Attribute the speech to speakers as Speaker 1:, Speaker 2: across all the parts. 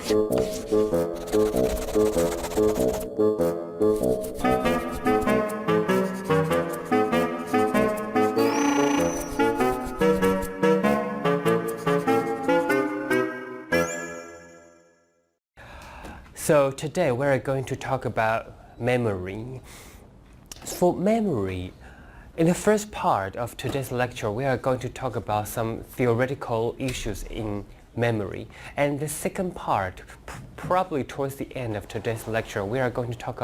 Speaker 1: So today we're going to talk about memory. For memory, in the first part of today's lecture, we are going to talk about some theoretical issues in memory. And the second part, probably towards the end of today's lecture, we are going to talk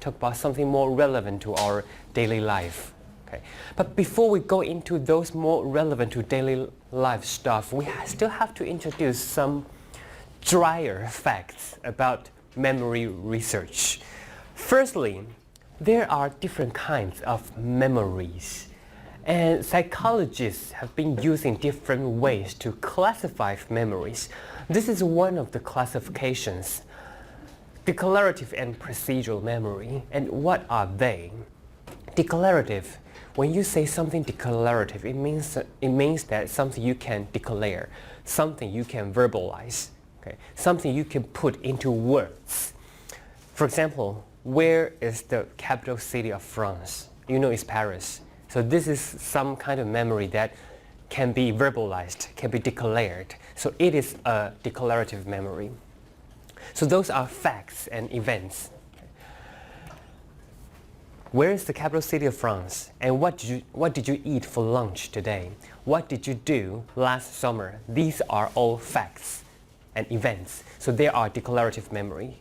Speaker 1: about something more relevant to our daily life. Okay. But before we go into those more relevant to daily life stuff, we still have to introduce some drier facts about memory research. Firstly, there are different kinds of memories, and psychologists have been using different ways to classify memories. This is one of the classifications, declarative and procedural memory. And what are they? Declarative, when you say something declarative, it means that something you can declare, something you can verbalize. Okay. Something you can put into words. For example, where is the capital city of France? You know it's Paris. So this is some kind of memory that can be verbalized, can be declared. So it is a declarative memory. So those are facts and events. Where is the capital city of France? And what did you eat for lunch today? What did you do last summer? These are all facts and events. So they are declarative memory.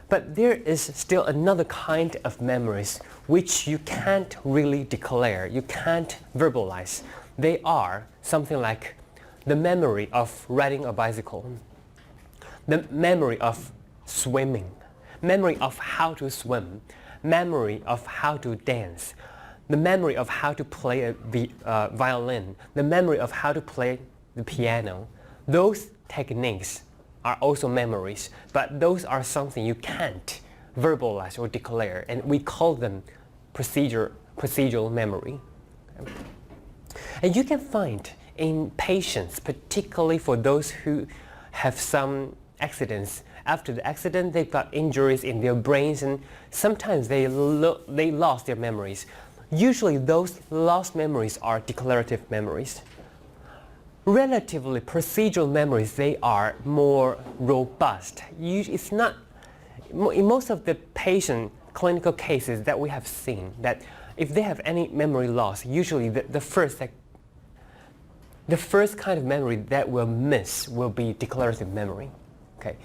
Speaker 1: But there is still another kind of memories which you can't really declare, you can't verbalize. They are something like the memory of riding a bicycle, the memory of swimming, memory of how to swim, memory of how to dance, the memory of how to play a violin, the memory of how to play the piano. Those techniques are also memories, but those are something you can't verbalize or declare, and we call them procedural memory. And you can find in patients, particularly for those who have some accidents, after the accident they've got injuries in their brains, and sometimes they lost their memories. Usually those lost memories are declarative memories. Relatively procedural memories, they are more robust. It's not, in most of the patient clinical cases that we have seen, that if they have any memory loss, usually the first kind of memory that will miss will be declarative memory. Okay,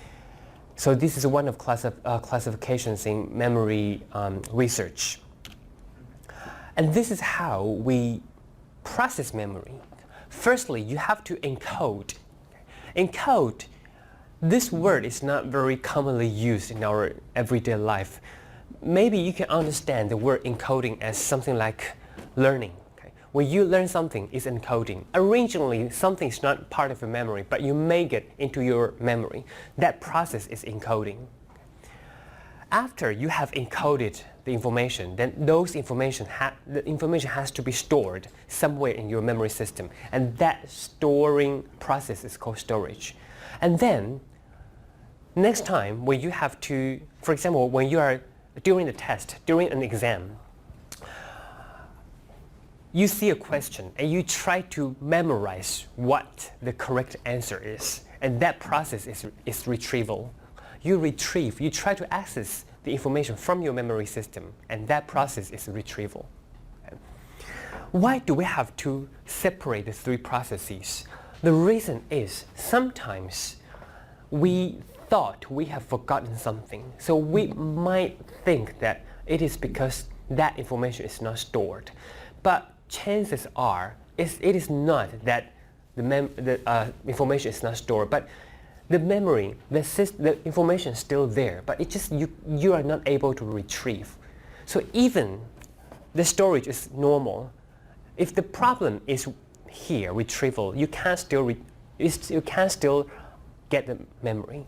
Speaker 1: so this is one of classifications in memory research. And this is how we process memory. Firstly, you have to encode. Encode, this word is not very commonly used in our everyday life. Maybe you can understand the word encoding as something like learning. Okay? When you learn something, it's encoding. Originally, something is not part of your memory, but you make it into your memory. That process is encoding. After you have encoded the information, then the information has to be stored somewhere in your memory system, and that storing process is called storage. And then next time when you have to, for example, when you are during the test, during an exam, you see a question and you try to memorize what the correct answer is, and that process is retrieval. You try to access the information from your memory system, and that process is retrieval. Why do we have to separate the three processes? The reason is sometimes we thought we have forgotten something, so we might think that it is because that information is not stored. But chances are it is not that the information is not stored, but the memory, the information is still there, but it just you are not able to retrieve. So even the storage is normal. If the problem is here, retrieval, you can still get the memory.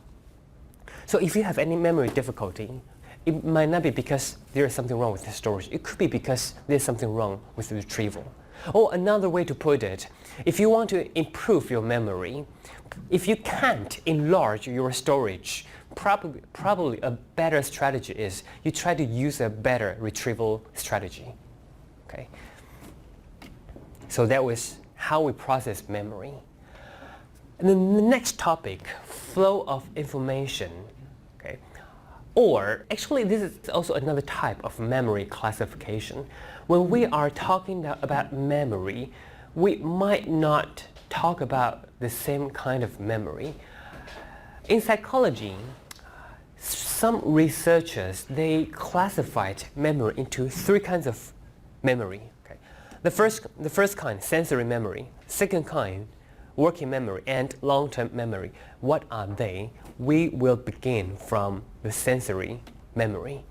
Speaker 1: So if you have any memory difficulty, it might not be because there is something wrong with the storage. It could be because there's something wrong with the retrieval. Or another way to put it, if you want to improve your memory, if you can't enlarge your storage, probably a better strategy is you try to use a better retrieval strategy. Okay? So that was how we process memory. And then the next topic, flow of information. Okay? Or actually this is also another type of memory classification. When we are talking about memory, we might not talk about the same kind of memory. In psychology, some researchers, they classified memory into 3 kinds of memory. Okay? The first kind, sensory memory. Second kind, working memory, and long-term memory. What are they? We will begin from the sensory memory.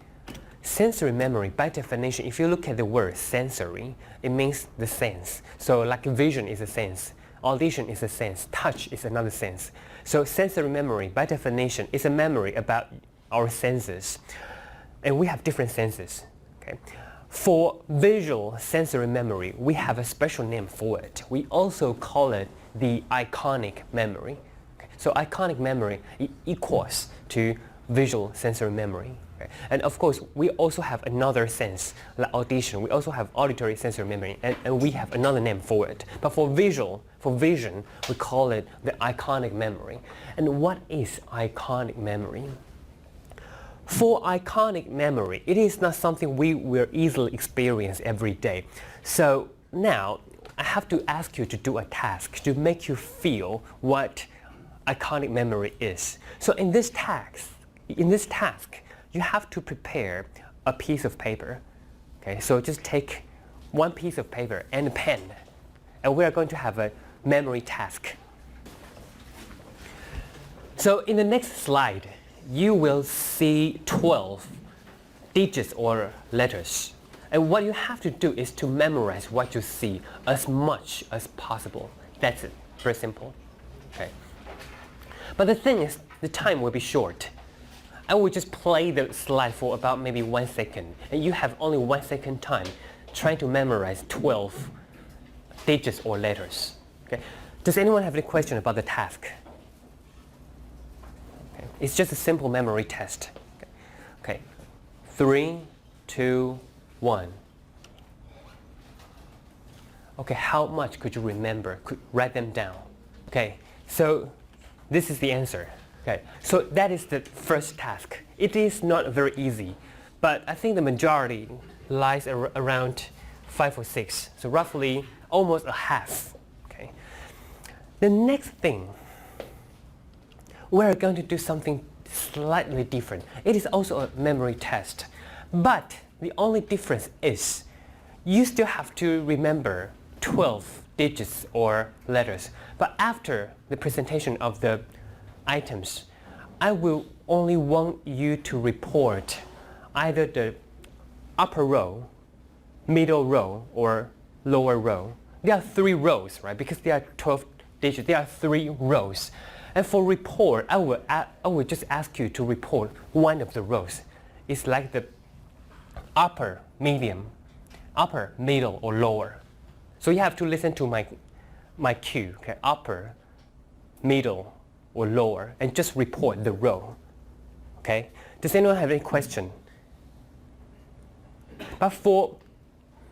Speaker 1: Sensory memory, by definition, if you look at the word sensory, it means the sense. So like vision is a sense, audition is a sense, touch is another sense. So sensory memory, by definition, is a memory about our senses. And we have different senses. Okay? For visual sensory memory, we have a special name for it. We also call it the iconic memory. Okay? So iconic memory equals to visual sensory memory. Okay? And of course, we also have another sense, like audition. We also have auditory sensory memory, and we have another name for it. But for vision, we call it the iconic memory. And what is iconic memory? For iconic memory, it is not something we will easily experience every day. So now, I have to ask you to do a task to make you feel what iconic memory is. So in this task, you have to prepare a piece of paper. Okay, so just take one piece of paper and a pen, and we are going to have a memory task. So in the next slide, you will see 12 digits or letters. And what you have to do is to memorize what you see as much as possible. That's it. Very simple. Okay. But the thing is, the time will be short. I will just play the slide for about maybe 1 second, and you have only 1 second time trying to memorize 12 digits or letters. Okay. Does anyone have any question about the task? Okay. It's just a simple memory test. Okay. 3, 2, 1. Okay, how much could you remember? Could write them down. Okay, so this is the answer. Okay, so that is the first task. It is not very easy, but I think the majority lies around 5 or 6. So roughly almost a half. Okay. The next thing, we're going to do something slightly different. It is also a memory test, but the only difference is you still have to remember 12 digits or letters. But after the presentation of the items, I will only want you to report either the upper row, middle row, or lower row. There are 3 rows, right? Because there are 12 digits, there are 3 rows. And for report, I will just ask you to report one of the rows. It's like the upper, medium, upper, middle, or lower. So you have to listen to my cue, okay? Upper, middle, or lower, and just report the row. Okay? Does anyone have any question? But for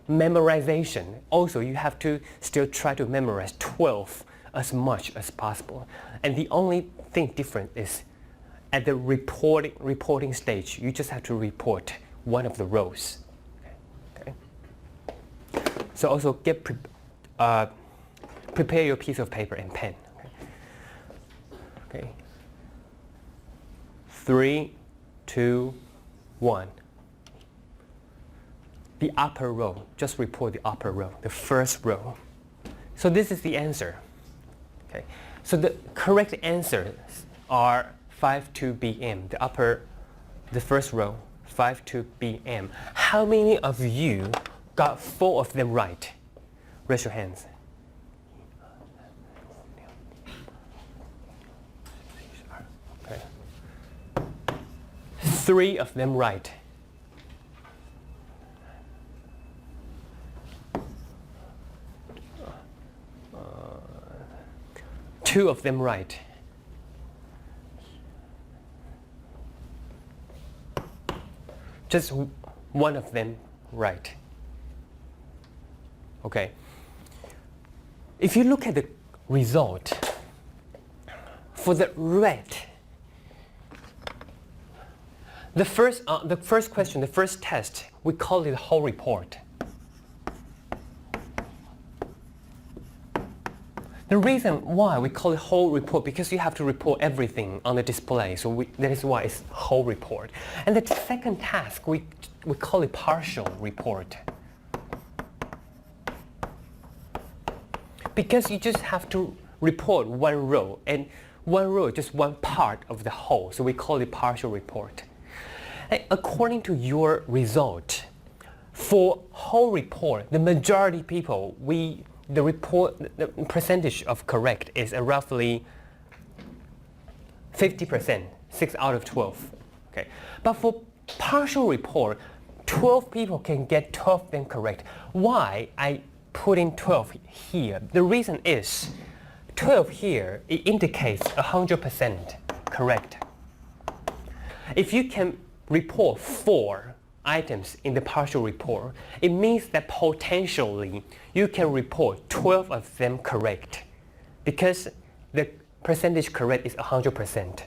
Speaker 1: memorization, also you have to still try to memorize 12 as much as possible. And the only thing different is at the reporting stage, you just have to report one of the rows. Okay? So also prepare your piece of paper and pen. Okay. 3, 2, 1. The upper row, just report the upper row, the first row. So this is the answer. Okay. So the correct answers are 5 to BM, the first row, 5 to BM. How many of you got 4 of them right? Raise your hands. Okay. 3 of them right. 2 of them right. Just 1 of them right. Okay. If you look at the result, for the red, the first question, the first test, we call it the whole report. The reason why we call it whole report, because you have to report everything on the display, so that is why it's whole report. And the second task, we call it partial report. Because you just have to report 1 row, and 1 row is just 1 part of the whole, so we call it partial report. And according to your result, for whole report, the majority of people, the percentage of correct is roughly 50%, 6 out of 12. Okay. But for partial report, 12 people can get 12 of them correct. Why I put in 12 here? The reason is 12 here, it indicates 100% correct. If you can report 4 items in the partial report, it means that potentially you can report 12 of them correct, because the percentage correct is 100%.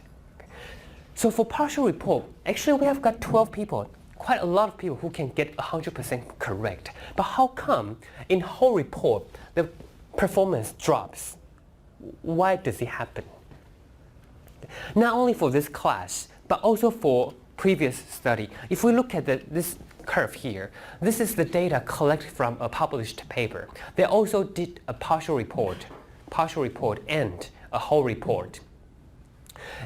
Speaker 1: So for partial report, actually we have got 12 people, quite a lot of people who can get 100% correct. But how come in whole report the performance drops? Why does it happen? Not only for this class, but also for previous study. If we look at this curve here, this is the data collected from a published paper. They also did a partial report and a whole report.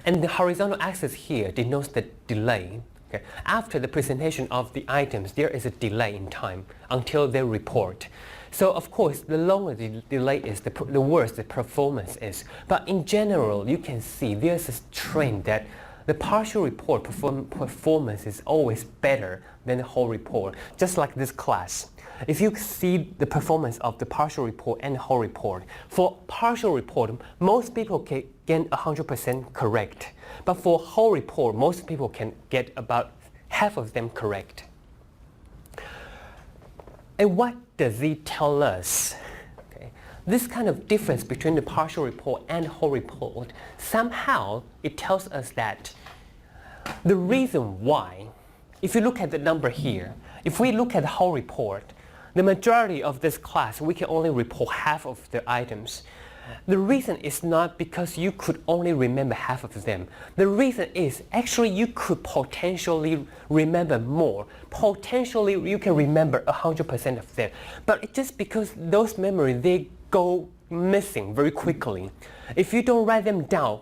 Speaker 1: And the horizontal axis here denotes the delay. Okay. After the presentation of the items, there is a delay in time until they report. So of course, the longer the delay is, the worse the performance is. But in general, you can see there's this trend that the partial report performance is always better than the whole report, just like this class. If you see the performance of the partial report and the whole report, for partial report, most people can get 100% correct. But for whole report, most people can get about half of them correct. And what does it tell us? This kind of difference between the partial report and whole report, somehow it tells us that the reason why, if you look at the number here, if we look at the whole report, the majority of this class, we can only report half of the items. The reason is not because you could only remember half of them. The reason is actually you could potentially remember more. Potentially you can remember 100% of them. But it's just because those memories, they go missing very quickly. If you don't write them down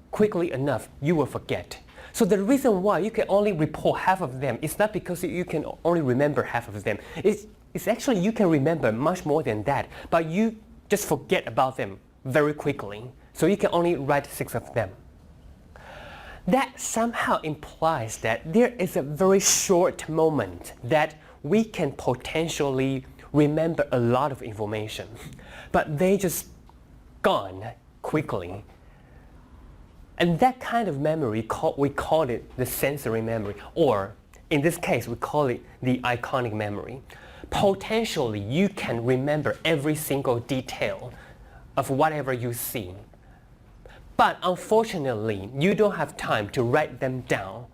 Speaker 1: quickly enough, you will forget. So the reason why you can only report half of them is not because you can only remember half of them. It's actually you can remember much more than that, but you just forget about them very quickly. So you can only write 6 of them. That somehow implies that there is a very short moment that we can potentially remember a lot of information, but they just gone quickly. And that kind of memory, we call it the sensory memory, or in this case, we call it the iconic memory. Potentially, you can remember every single detail of whatever you see. But unfortunately, you don't have time to write them down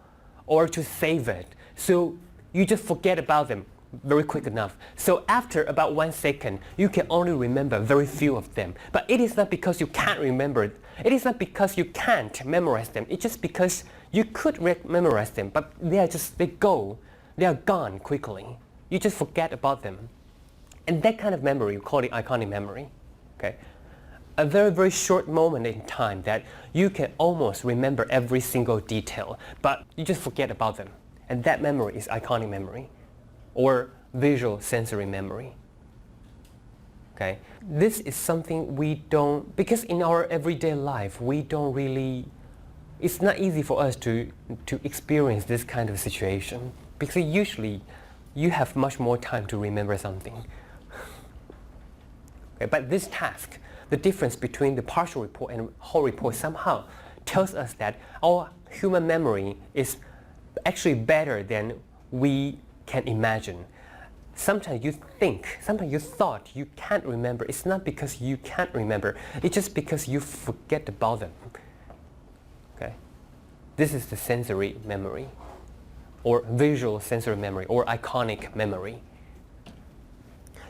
Speaker 1: or to save it. So you just forget about them very quick enough. So after about 1 second, you can only remember very few of them. But it is not because you can't remember it. It is not because you can't memorize them. It's just because you could memorize them, but they are gone quickly. You just forget about them. And that kind of memory, we call it iconic memory. Okay? A very, very short moment in time that you can almost remember every single detail, but you just forget about them. And that memory is iconic memory, or visual sensory memory. Okay? This is something we don't, because in our everyday life, we don't really, it's not easy for us to experience this kind of situation, because usually you have much more time to remember something. Okay, but this task, the difference between the partial report and whole report somehow tells us that our human memory is actually better than we can imagine. Sometimes you thought you can't remember. It's not because you can't remember. It's just because you forget about them. Okay? This is the sensory memory, or visual sensory memory, or iconic memory.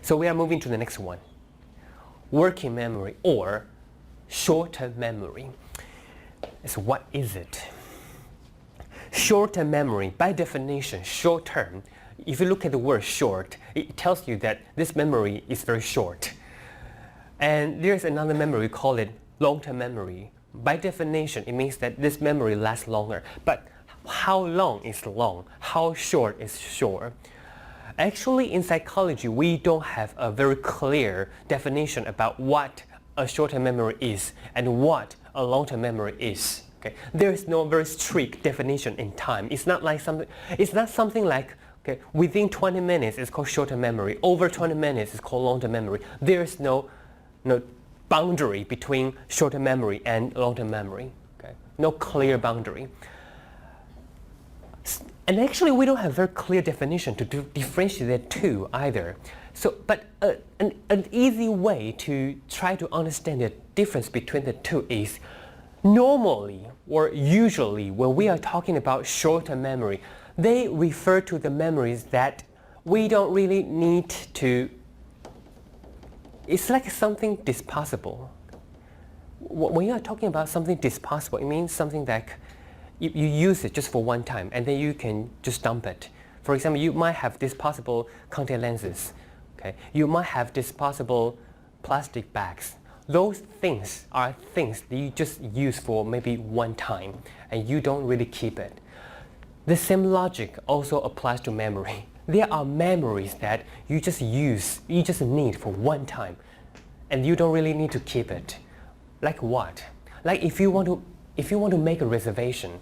Speaker 1: So we are moving to the next one. Working memory or short-term memory. So what is it? Short-term memory, by definition, short-term, if you look at the word short, it tells you that this memory is very short. And there's another memory, we call it long-term memory. By definition, it means that this memory lasts longer. But how long is long? How short is short? Actually, in psychology, we don't have a very clear definition about what a short-term memory is and what a long-term memory is. Okay? There is no very strict definition in time. It's not something like, okay, within 20 minutes it's called short-term memory. Over 20 minutes it's called long-term memory. There is no boundary between short-term memory and long-term memory. Okay? No clear boundary. And actually, we don't have a very clear definition to differentiate the two either. So, but an easy way to try to understand the difference between the two is normally or usually when we are talking about short-term memory, they refer to the memories that we don't really need to. It's like something disposable. When you are talking about something disposable, it means something like you use it just for one time and then you can just dump it. For example, you might have disposable contact lenses. Okay? You might have disposable plastic bags. Those things are things that you just use for maybe one time and you don't really keep it. The same logic also applies to memory. There are memories that you just need for one time and you don't really need to keep it. Like what? Like if you want to make a reservation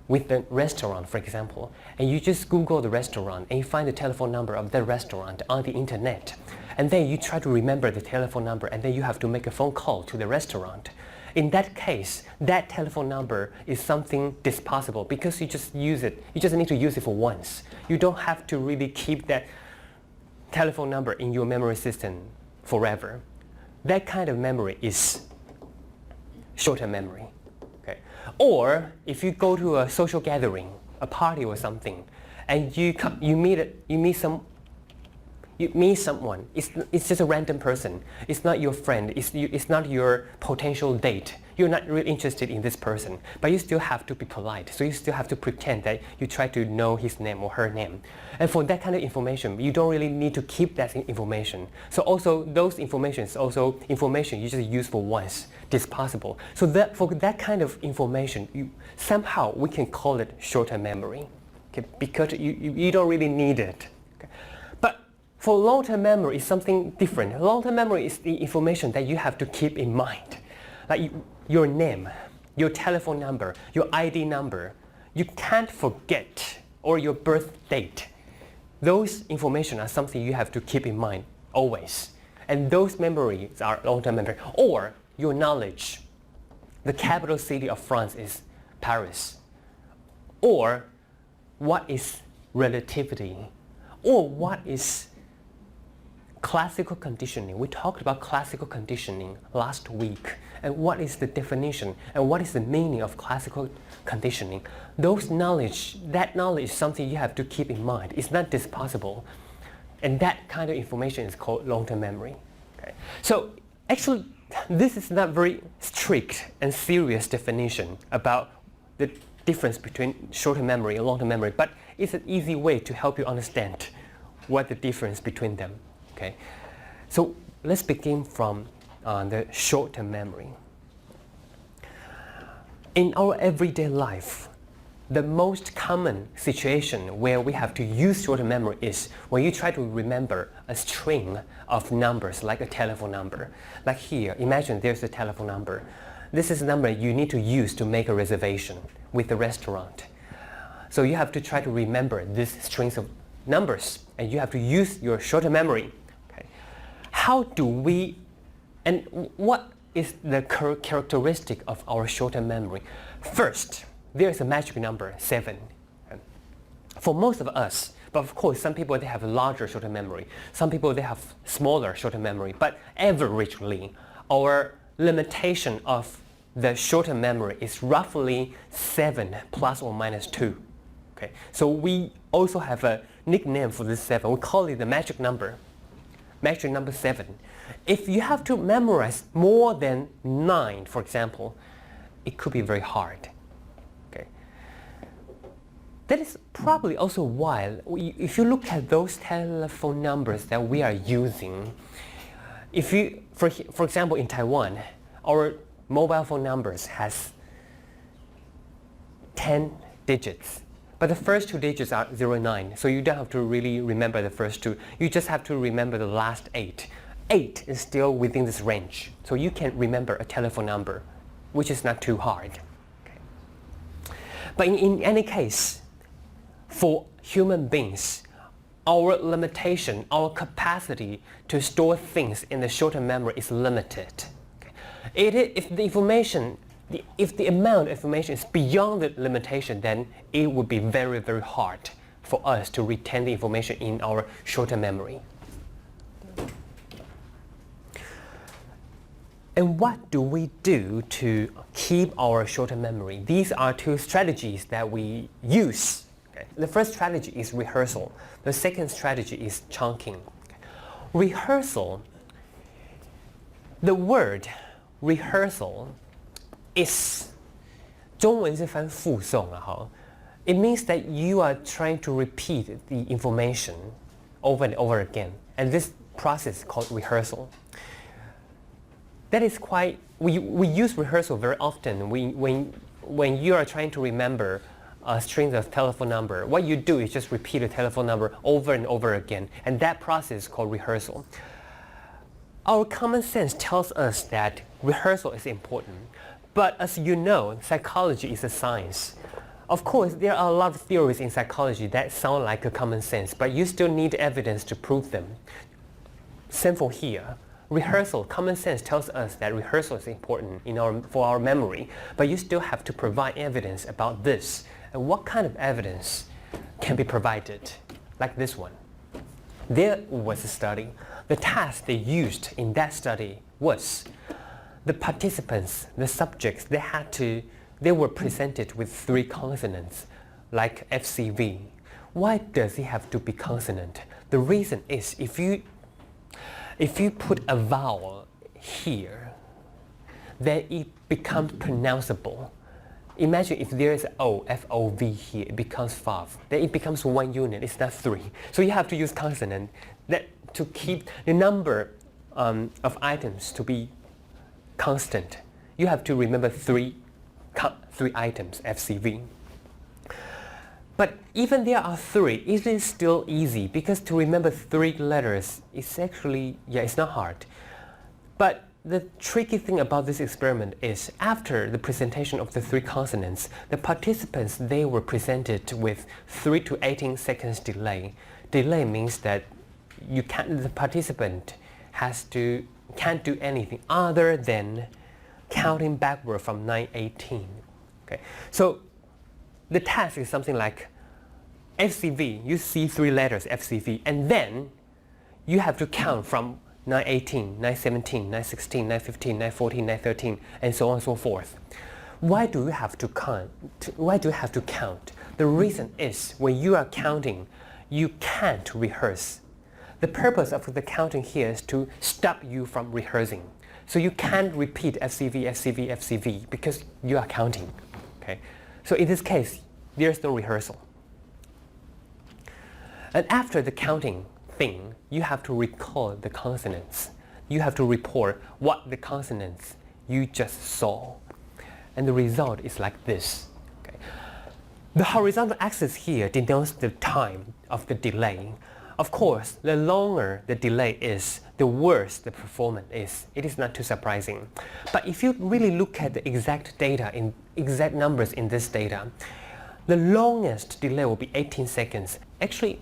Speaker 1: with the restaurant, for example, and you just Google the restaurant and you find the telephone number of the restaurant on the internet, and then you try to remember the telephone number and then you have to make a phone call to the restaurant. In that case, that telephone number is something disposable because you just use it. You just need to use it for once. You don't have to really keep that telephone number in your memory system forever. That kind of memory is short-term memory. Okay? Or if you go to a social gathering, a party or something, and you meet someone. It's just a random person. It's not your friend. It's not your potential date. You're not really interested in this person, but you still have to be polite. So you still have to pretend that you try to know his name or her name. And for that kind of information, you don't really need to keep that information. So also those information is also information you just use for once, disposable. So that for that kind of information, somehow we can call it short-term memory, okay? Because you don't really need it. Okay? But for long-term memory, it's something different. Long-term memory is the information that you have to keep in mind, like your name, your telephone number, your ID number. You can't forget, or your birth date. Those information are something you have to keep in mind always. And those memories are long-term memory. Or your knowledge. The capital city of France is Paris. Or what is relativity? Or what is classical conditioning? We talked about classical conditioning last week. And what is the definition? And what is the meaning of classical conditioning? That knowledge is something you have to keep in mind. It's not disposable. And that kind of information is called long-term memory. Okay? So actually, this is not very strict and serious definition about the difference between short-term memory and long-term memory, but it's an easy way to help you understand what the difference between them. Okay? So let's begin from the short-term memory. In our everyday life, the most common situation where we have to use short-term memory is when you try to remember a string of numbers, like a telephone number. Like here, imagine there's a telephone number. This is a number you need to use to make a reservation with the restaurant. So you have to try to remember these strings of numbers, and you have to use your short-term memory. Okay. How do we, and what is the characteristic of our short-term memory? First, there is a magic number, 7. For most of us, but of course some people they have a larger short-term memory, some people they have smaller short-term memory, but averagely our limitation of the short-term memory is roughly 7 plus or minus 2. Okay, so we also have a nickname for this 7. We call it the magic number 7. If you have to memorize more than 9, for example, it could be very hard. Okay. That is probably also why, if you look at those telephone numbers that we are using, if you, for example, in Taiwan, our mobile phone numbers has 10 digits. But the first 2 digits are 09, so you don't have to really remember the first 2. You just have to remember the last 8. 8 is still within this range, so you can remember a telephone number, which is not too hard. Okay. But in any case, for human beings, our limitation, our capacity to store things in the short-term memory is limited. Okay. If the amount of information is beyond the limitation, then it would be very, very hard for us to retain the information in our short-term memory. And what do we do to keep our short-term memory? These are 2 strategies that we use. Okay. The first strategy is rehearsal. The second strategy is chunking. Okay. Rehearsal, the word rehearsal is 中文是翻复诵了哈. It means that you are trying to repeat the information over and over again, and this process is called rehearsal. That is quite, we use rehearsal very often. When you are trying to remember a string of telephone number, what you do is just repeat a telephone number over and over again, and that process is called rehearsal. Our common sense tells us that rehearsal is important. But as you know, psychology is a science. Of course, there are a lot of theories in psychology that sound like a common sense, but you still need evidence to prove them. Same for here. Rehearsal, common sense tells us that rehearsal is important for our memory, but you still have to provide evidence about this. And what kind of evidence can be provided? Like this one. There was a study. The task they used in that study was the participants, the subjects, they were presented with 3 consonants, like FCV. Why does it have to be consonant? The reason is if you put a vowel here, then it becomes pronounceable. Imagine if there is O, F-O-V here, it becomes 5. Then it becomes 1 unit, it's not 3. So you have to use consonant to keep the number of items to be constant. You have to remember 3 items, FCV. But even there are 3, it is still easy because to remember 3 letters is actually, it's not hard. But the tricky thing about this experiment is after the presentation of the 3 consonants, the participants, they were presented with 3 to 18 seconds delay. Delay means that the participant can't do anything other than counting backward from 9:18. Okay, so the task is something like FCV. You see 3 letters FCV, and then you have to count from 9:18, 9:17, 9:16, 9:15, 9:14, 9:13, and so on and so forth. Why do you have to count? The reason is when you are counting, you can't rehearse. The purpose of the counting here is to stop you from rehearsing. So you can't repeat FCV, FCV, FCV because you are counting. Okay? So in this case, there's no rehearsal. And after the counting thing, you have to recall the consonants. You have to report what the consonants you just saw. And the result is like this. Okay? The horizontal axis here denotes the time of the delay. Of course, the longer the delay is, the worse the performance is. It is not too surprising. But if you really look at the exact data, exact numbers in this data, the longest delay will be 18 seconds. Actually,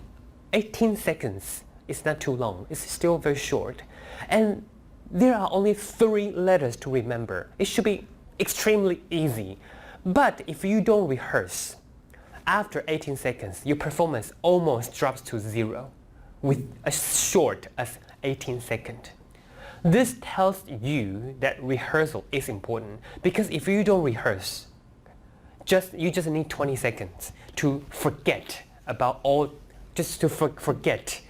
Speaker 1: 18 seconds is not too long. It's still very short. And there are only 3 letters to remember. It should be extremely easy. But if you don't rehearse, after 18 seconds, your performance almost drops to 0 with as short as 18 seconds. This tells you that rehearsal is important, because if you don't rehearse, you just need 20 seconds to forget about forget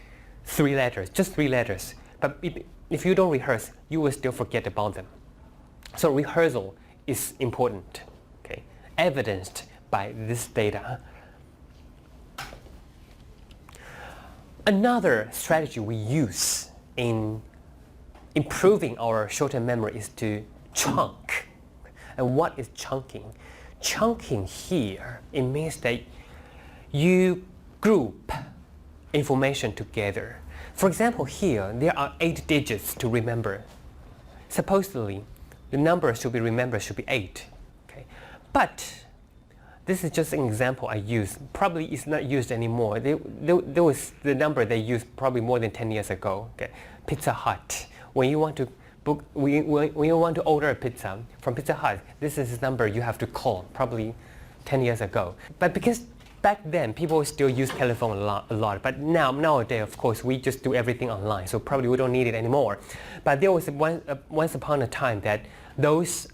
Speaker 1: 3 letters, just 3 letters. But if you don't rehearse, you will still forget about them. So rehearsal is important, okay? Evidenced by this data. Another strategy we use in improving our short-term memory is to chunk. And what is chunking? Chunking here, it means that you group information together. For example, here there are 8 digits to remember. Supposedly, the number should be 8. Okay? But this is just an example I used. Probably it's not used anymore. There was the number they used probably more than 10 years ago. Okay? Pizza Hut. When you want to when you want to order a pizza from Pizza Hut, this is the number you have to call, probably 10 years ago. But because back then people still use telephone a lot, but nowadays, of course, we just do everything online, so probably we don't need it anymore. But there was once upon a time that those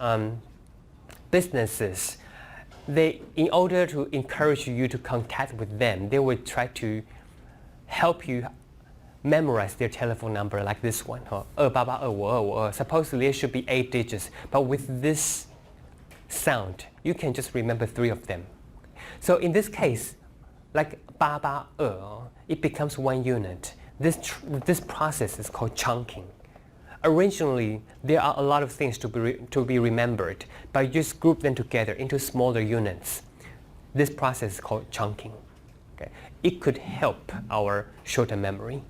Speaker 1: businesses, in order to encourage you to contact with them, they would try to help you memorize their telephone number, like this one. 288-552-52. Supposedly it should be 8 digits, but with this sound, you can just remember 3 of them. So in this case, like 882, it becomes 1 unit. This process is called chunking. Originally, there are a lot of things to be remembered, but you just group them together into smaller units. This process is called chunking. Okay? It could help our short-term memory.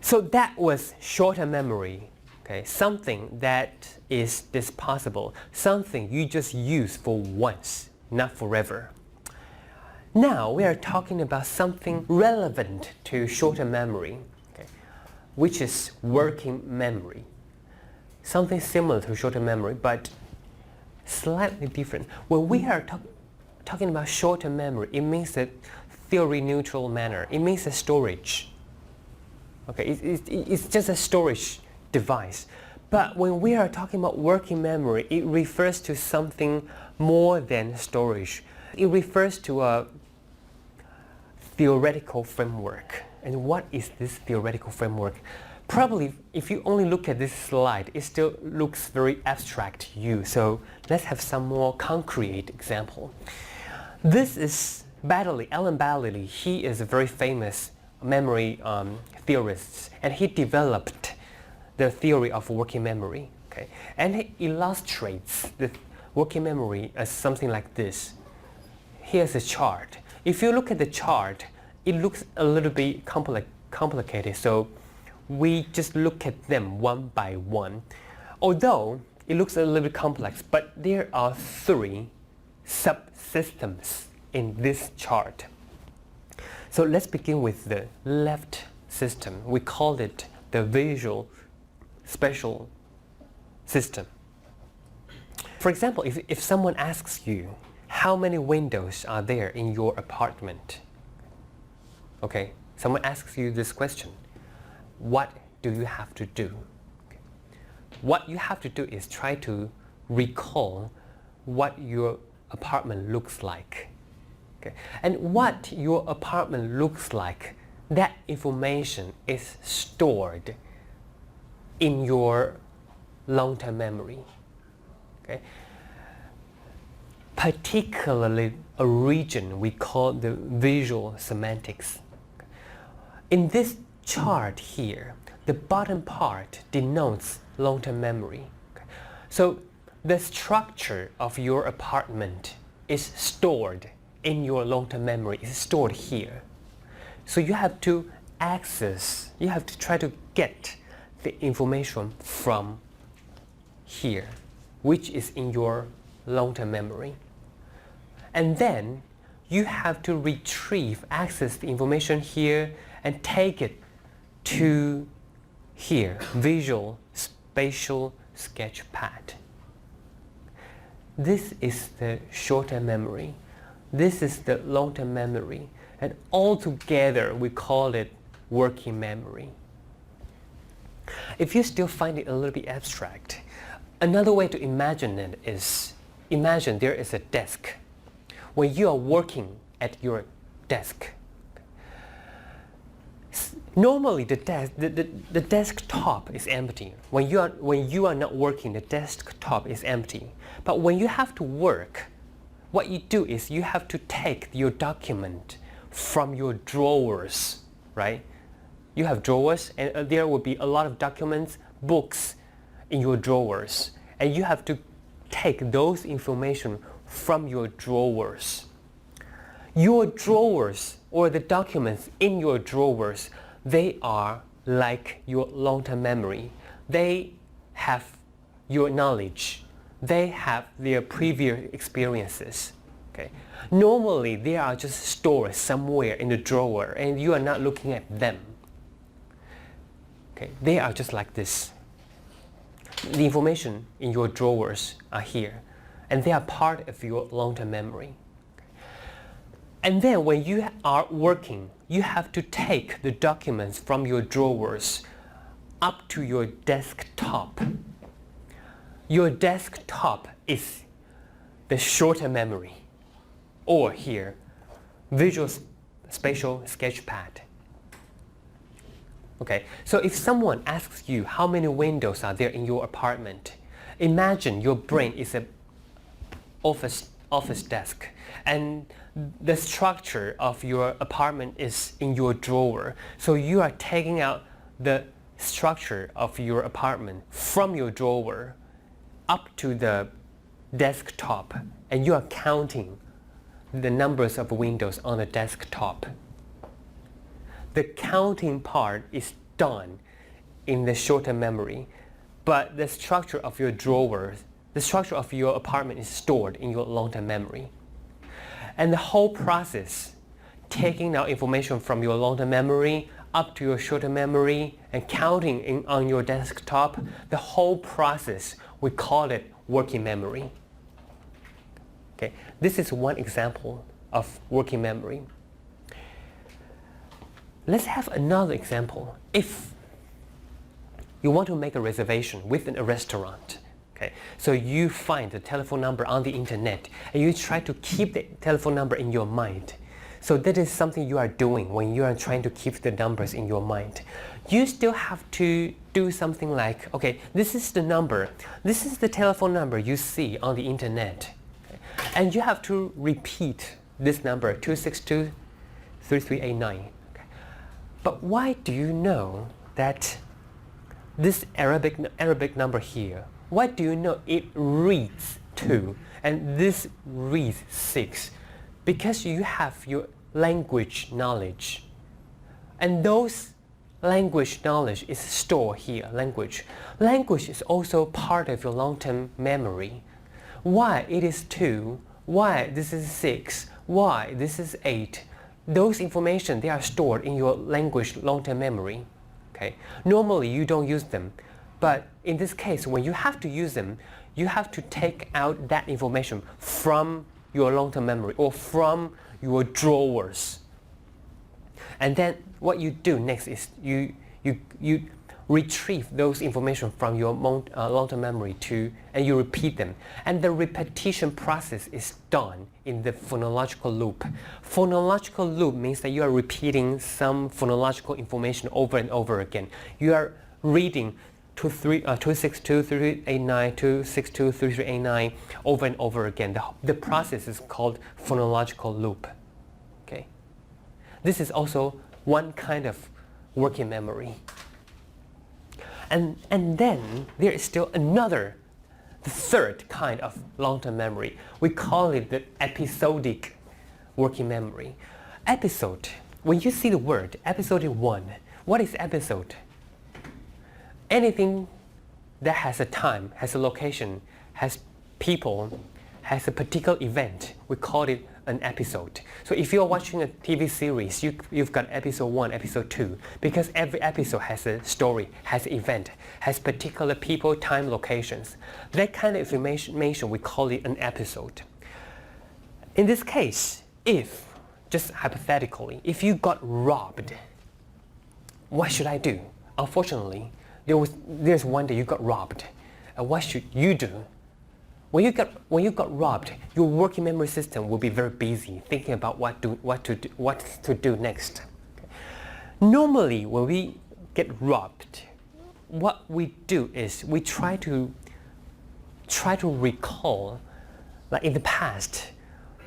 Speaker 1: So that was short-term memory, okay? Something that is disposable, something you just use for once, not forever. Now we are talking about something relevant to short-term memory, okay? Which is working memory. Something similar to short-term memory, but slightly different. When we are talking about short-term memory, it means a theory-neutral manner. It means a storage. Okay, it's just a storage device. But when we are talking about working memory, it refers to something more than storage. It refers to a theoretical framework. And what is this theoretical framework? Probably, if you only look at this slide, it still looks very abstract to you. So let's have some more concrete example. This is Alan Baddeley. He is a very famous memory theorist, and he developed the theory of working memory. Okay? And he illustrates the working memory as something like this. Here's a chart. If you look at the chart, it looks a little bit complicated, so we just look at them one by one. Although it looks a little bit complex, but there are 3 subsystems in this chart. So let's begin with the left system. We call it the visual spatial system. For example, if someone asks you, how many windows are there in your apartment? Okay, someone asks you this question. What do you have to do? Okay. What you have to do is try to recall what your apartment looks like. Okay. And what your apartment looks like, that information is stored in your long-term memory. Okay. Particularly a region we call the visual semantics. In this chart here, the bottom part denotes long-term memory. Okay. So the structure of your apartment is stored in your long-term memory, is stored here. So you have to try to get the information from here, which is in your long-term memory. And then you have to access the information here and take it to here, visual spatial sketchpad. This is the short-term memory. This is the long-term memory. And all together we call it working memory. If you still find it a little bit abstract, another way to imagine it is, imagine there is a desk. When you are working at your desk, normally the desktop is empty. When you are not working, the desktop is empty. But when you have to work, what you do is you have to take your document from your drawers, right? You have drawers, and there will be a lot of documents, books in your drawers, and you have to take those information from your drawers. Your drawers, or the documents in your drawers, they are like your long-term memory. They have your knowledge. They have their previous experiences. Okay. Normally, they are just stored somewhere in the drawer, and you are not looking at them. Okay. They are just like this. The information in your drawers are here, and they are part of your long-term memory. And then when you are working, you have to take the documents from your drawers up to your desktop. Your desktop is the short-term memory, or here, visual spatial sketchpad. Okay, so if someone asks you how many windows are there in your apartment, imagine your brain is an office desk, and the structure of your apartment is in your drawer. So you are taking out the structure of your apartment from your drawer up to the desktop, and you are counting the numbers of windows on the desktop. The counting part is done in the short-term memory, but the structure of your drawers, the structure of your apartment is stored in your long-term memory. And the whole process, taking out information from your long-term memory up to your short-term memory and counting on your desktop, the whole process, we call it working memory. Okay, this is one example of working memory. Let's have another example. If you want to make a reservation within a restaurant, okay, so you find the telephone number on the internet and you try to keep the telephone number in your mind. So that is something you are doing when you are trying to keep the numbers in your mind. You still have to do something like, okay, this is the number, this is the telephone number you see on the internet. Okay? And you have to repeat this number, 262-3389. Okay? But why do you know that this Arabic number here, why do you know it reads 2 and this reads 6? Because you have your language knowledge. And those language knowledge is stored here, language. Language is also part of your long-term memory. Why it is 2, why this is 6, why this is 8. Those information, they are stored in your language long-term memory. Okay? Normally you don't use them, but in this case, when you have to use them, you have to take out that information from your long-term memory or from your drawers. And then what you do next is you retrieve those information from your long-term memory and you repeat them. And the repetition process is done in the phonological loop. Phonological loop means that you are repeating some phonological information over and over again. You are reading 262-3389, 262-3389 over and over again. The process is called phonological loop. Okay? This is also one kind of working memory. And then there is still the third kind of long-term memory. We call it the episodic working memory. Episode, when you see the word episodic 1, what is episode? Anything that has a time, has a location, has people, has a particular event, we call it an episode. So if you're watching a TV series, you've got episode 1, episode 2, because every episode has a story, has an event, has particular people, time, locations. That kind of information we call it an episode. In this case, if, just hypothetically, if you got robbed, what should I do? Unfortunately, there's one day you got robbed. And what should you do? When you got robbed, your working memory system will be very busy thinking about what to do next. Okay. Normally, when we get robbed, what we do is we try to recall, like in the past,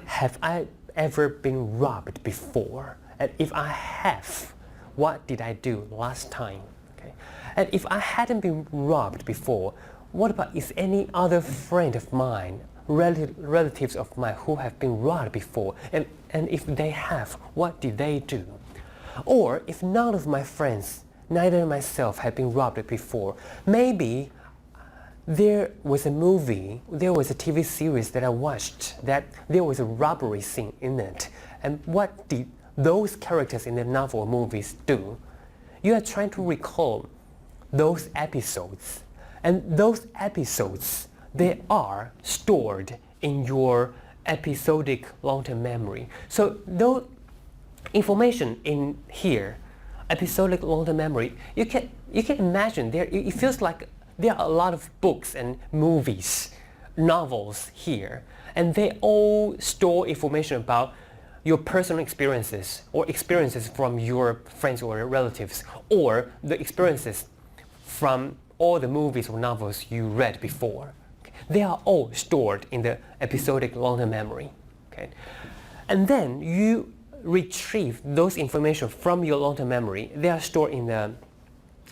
Speaker 1: have I ever been robbed before? And if I have, what did I do last time? Okay. And if I hadn't been robbed before, what about is any other friend of mine, relatives of mine who have been robbed before? And if they have, what did they do? Or if none of my friends, neither myself, have been robbed before, maybe there was a movie, there was a TV series that I watched that there was a robbery scene in it. And what did those characters in the novel or movies do? You are trying to recall those episodes. And those episodes, they are stored in your episodic long-term memory. So those information in here, episodic long-term memory, you can imagine there. It feels like there are a lot of books and movies, novels here, and they all store information about your personal experiences or experiences from your friends or relatives, or the experiences from all the movies or novels you read before. Okay. They are all stored in the episodic long-term memory. Okay. And then you retrieve those information from your long-term memory. They are stored in the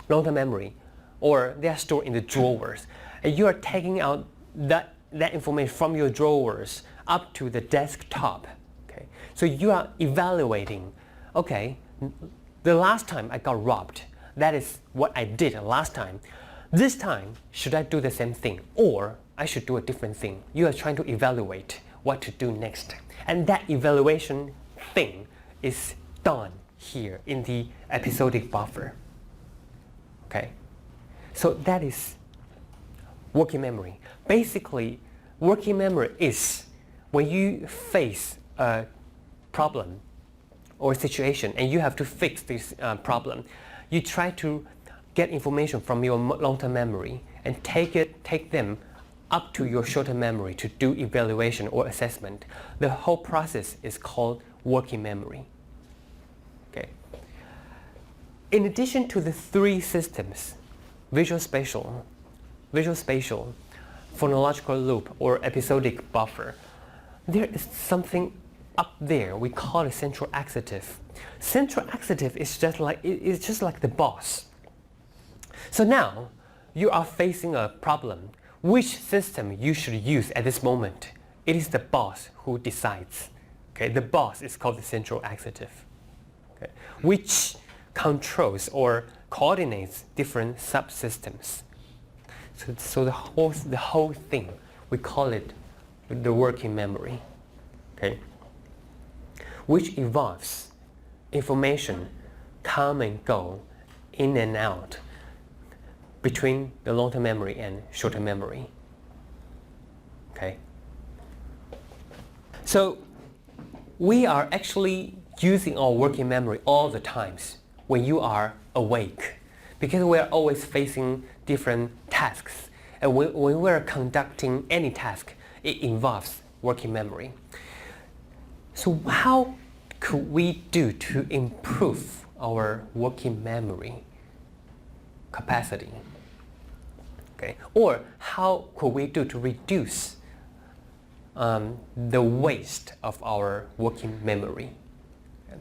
Speaker 1: long-term memory, or they are stored in the drawers. And you are taking out that information from your drawers up to the desktop. Okay. So you are evaluating, okay, the last time I got robbed, that is what I did last time. This time, should I do the same thing, or I should do a different thing? You are trying to evaluate what to do next. And that evaluation thing is done here in the episodic buffer. Okay? So that is working memory. Basically, working memory is when you face a problem or a situation and you have to fix this problem, you try to get information from your long-term memory and take them up to your short-term memory to do evaluation or assessment. The whole process is called working memory. Okay. In addition to the three systems, visual spatial, phonological loop, or episodic buffer, there is something up there we call it central axative. Central axative is just like the boss. So now you are facing a problem. Which system you should use at this moment? It is the boss who decides. Okay, the boss is called the central axative, okay, which controls or coordinates different subsystems. So the whole thing, we call it the working memory, okay, which involves information come and go, in and out, between the long-term memory and short-term memory. Okay. So we are actually using our working memory all the times when you are awake, because we are always facing different tasks. And when we are conducting any task, it involves working memory. So how could we do to improve our working memory capacity? Okay. Or how could we do to reduce the waste of our working memory? Okay.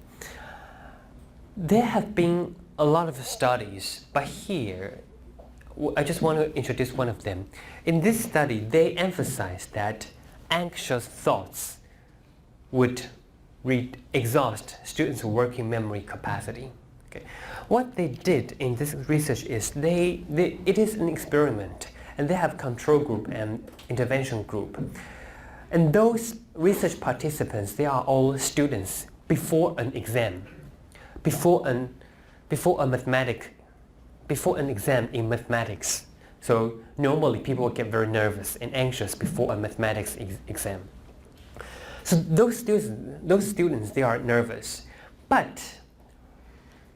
Speaker 1: There have been a lot of studies, but here I just want to introduce one of them. In this study, they emphasize that anxious thoughts would exhaust students' working memory capacity. Okay. What they did in this research is it is an experiment, and they have control group and intervention group. And those research participants, they are all students before an exam, before an exam in mathematics. So normally people get very nervous and anxious before a mathematics exam. So those students, they are nervous. But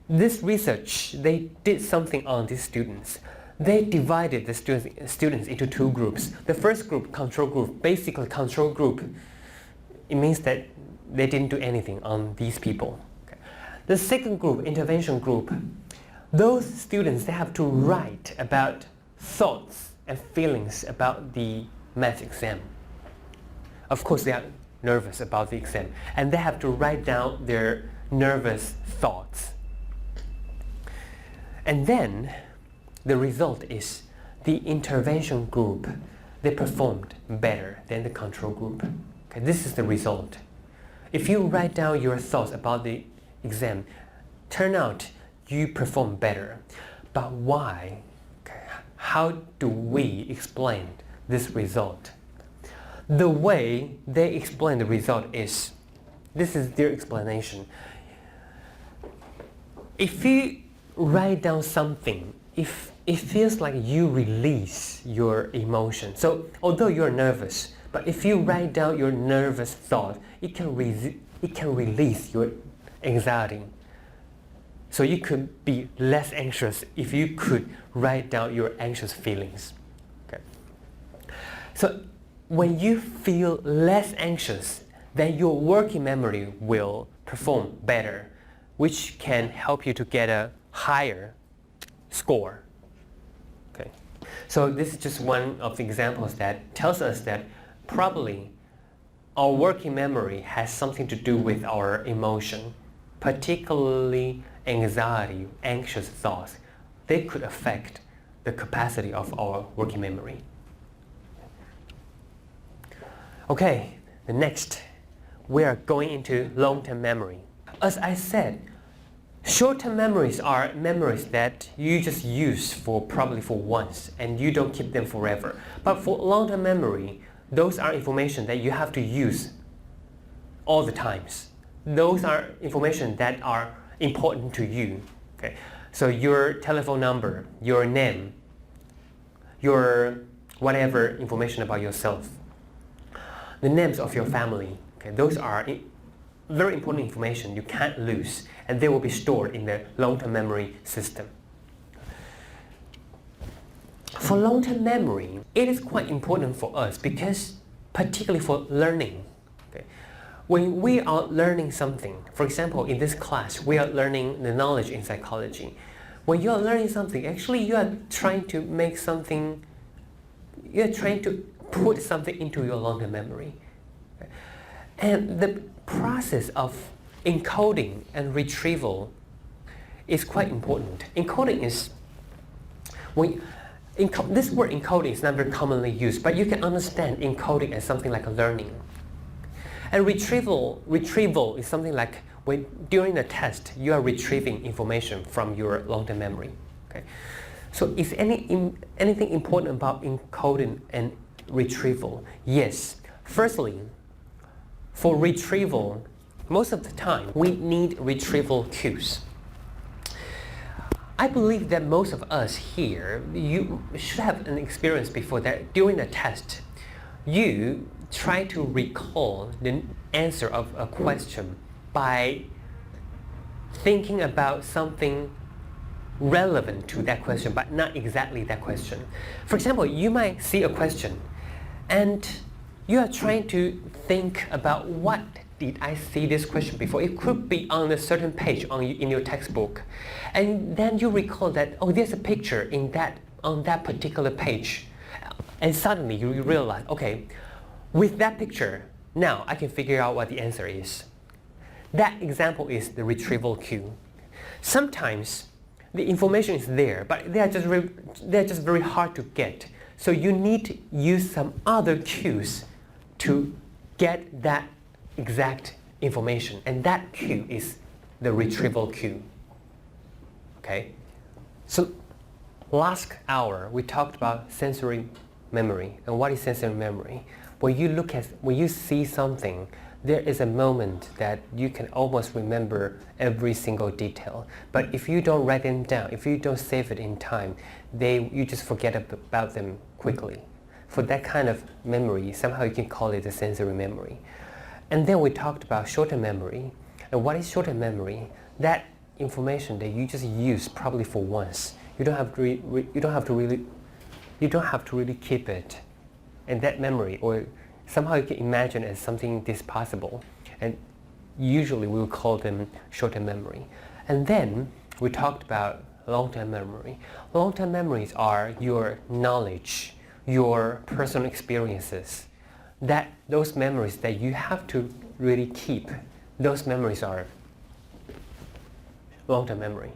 Speaker 1: this research, they did something on these students. They divided the students into two groups. The first group, control group, basically control group, it means that they didn't do anything on these people. Okay. The second group, intervention group, those students, they have to write about thoughts and feelings about the math exam. Of course, they are nervous about the exam, and they have to write down their nervous thoughts. And then the result is the intervention group, they performed better than the control group. Okay, this is the result. If you write down your thoughts about the exam, turn out you perform better. But why? Okay, how do we explain this result? The way they explain the result is, this is their explanation. If you write down something, if it feels like you release your emotion. So although you're nervous, but if you write down your nervous thought, it can release your anxiety. So you could be less anxious if you could write down your anxious feelings. Okay. So when you feel less anxious, then your working memory will perform better, which can help you to get a higher score. Okay. So this is just one of the examples that tells us that probably our working memory has something to do with our emotion, particularly anxiety, anxious thoughts. They could affect the capacity of our working memory. Okay, the next, we are going into long-term memory. As I said, short-term memories are memories that you just use probably for once and you don't keep them forever. But for long-term memory, those are information that you have to use all the times. Those are information that are important to you. Okay? So your telephone number, your name, your whatever information about yourself, the names of your family, okay? Those are very important information you can't lose, and they will be stored in the long-term memory system. For long-term memory, it is quite important for us because, particularly for learning, okay? When we are learning something, for example, in this class, we are learning the knowledge in psychology. When you are learning something, actually you are trying to make something, you are trying to put something into your long-term memory. Okay? And the process of encoding and retrieval is quite important. Encoding is, this word encoding is not very commonly used, but you can understand encoding as something like a learning. And retrieval is something like when during the test you are retrieving information from your long-term memory. Okay? So is anything important about encoding and retrieval? Yes. Firstly, for retrieval, most of the time we need retrieval cues. I believe that most of us here, you should have an experience before that during the test, you try to recall the answer of a question by thinking about something relevant to that question, but not exactly that question. For example, you might see a question and you are trying to think about what did I see this question before. It could be on a certain page in your textbook. And then you recall that, oh, there's a picture on that particular page. And suddenly you realize, okay, with that picture, now I can figure out what the answer is. That example is the retrieval cue. Sometimes the information is there, but they're just very hard to get. So you need to use some other cues to get that exact information, and that cue is the retrieval cue. Okay? So last hour we talked about sensory memory. And what is sensory memory? when you see something, there is a moment that you can almost remember every single detail. But if you don't write them down, if you don't save it in time, you just forget about them quickly. For that kind of memory, somehow you can call it a sensory memory. And then we talked about short-term memory. And what is short-term memory? That information that you just use probably for once. You don't have to really keep it in that memory, or somehow you can imagine as something disposable. And usually we will call them short-term memory. And then we talked about long-term memory. Long-term memories are your knowledge, your personal experiences, those memories that you have to really keep. Those memories are long-term memory.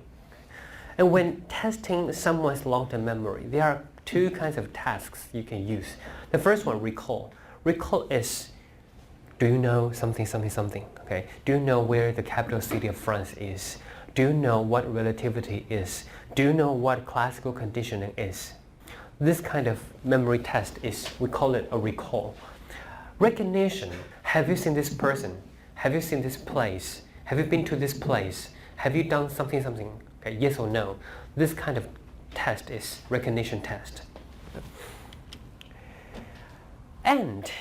Speaker 1: And when testing someone's long-term memory, there are two kinds of tasks you can use. The first one, recall. Recall is, do you know something, something, something? Okay. Do you know where the capital city of France is? Do you know what relativity is? Do you know what classical conditioning is? This kind of memory test we call it a recall. Recognition, have you seen this person? Have you seen this place? Have you been to this place? Have you done something, something? Okay, yes or no. This kind of test is recognition test. And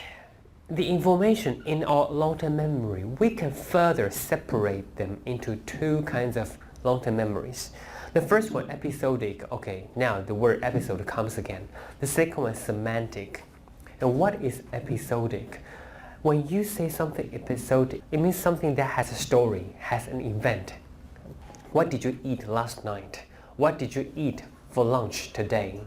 Speaker 1: the information in our long-term memory, we can further separate them into two kinds of long-term memories. The first one, episodic. Okay, now the word episode comes again. The second one, semantic. And what is episodic? When you say something episodic, it means something that has a story, has an event. What did you eat last night? What did you eat for lunch today?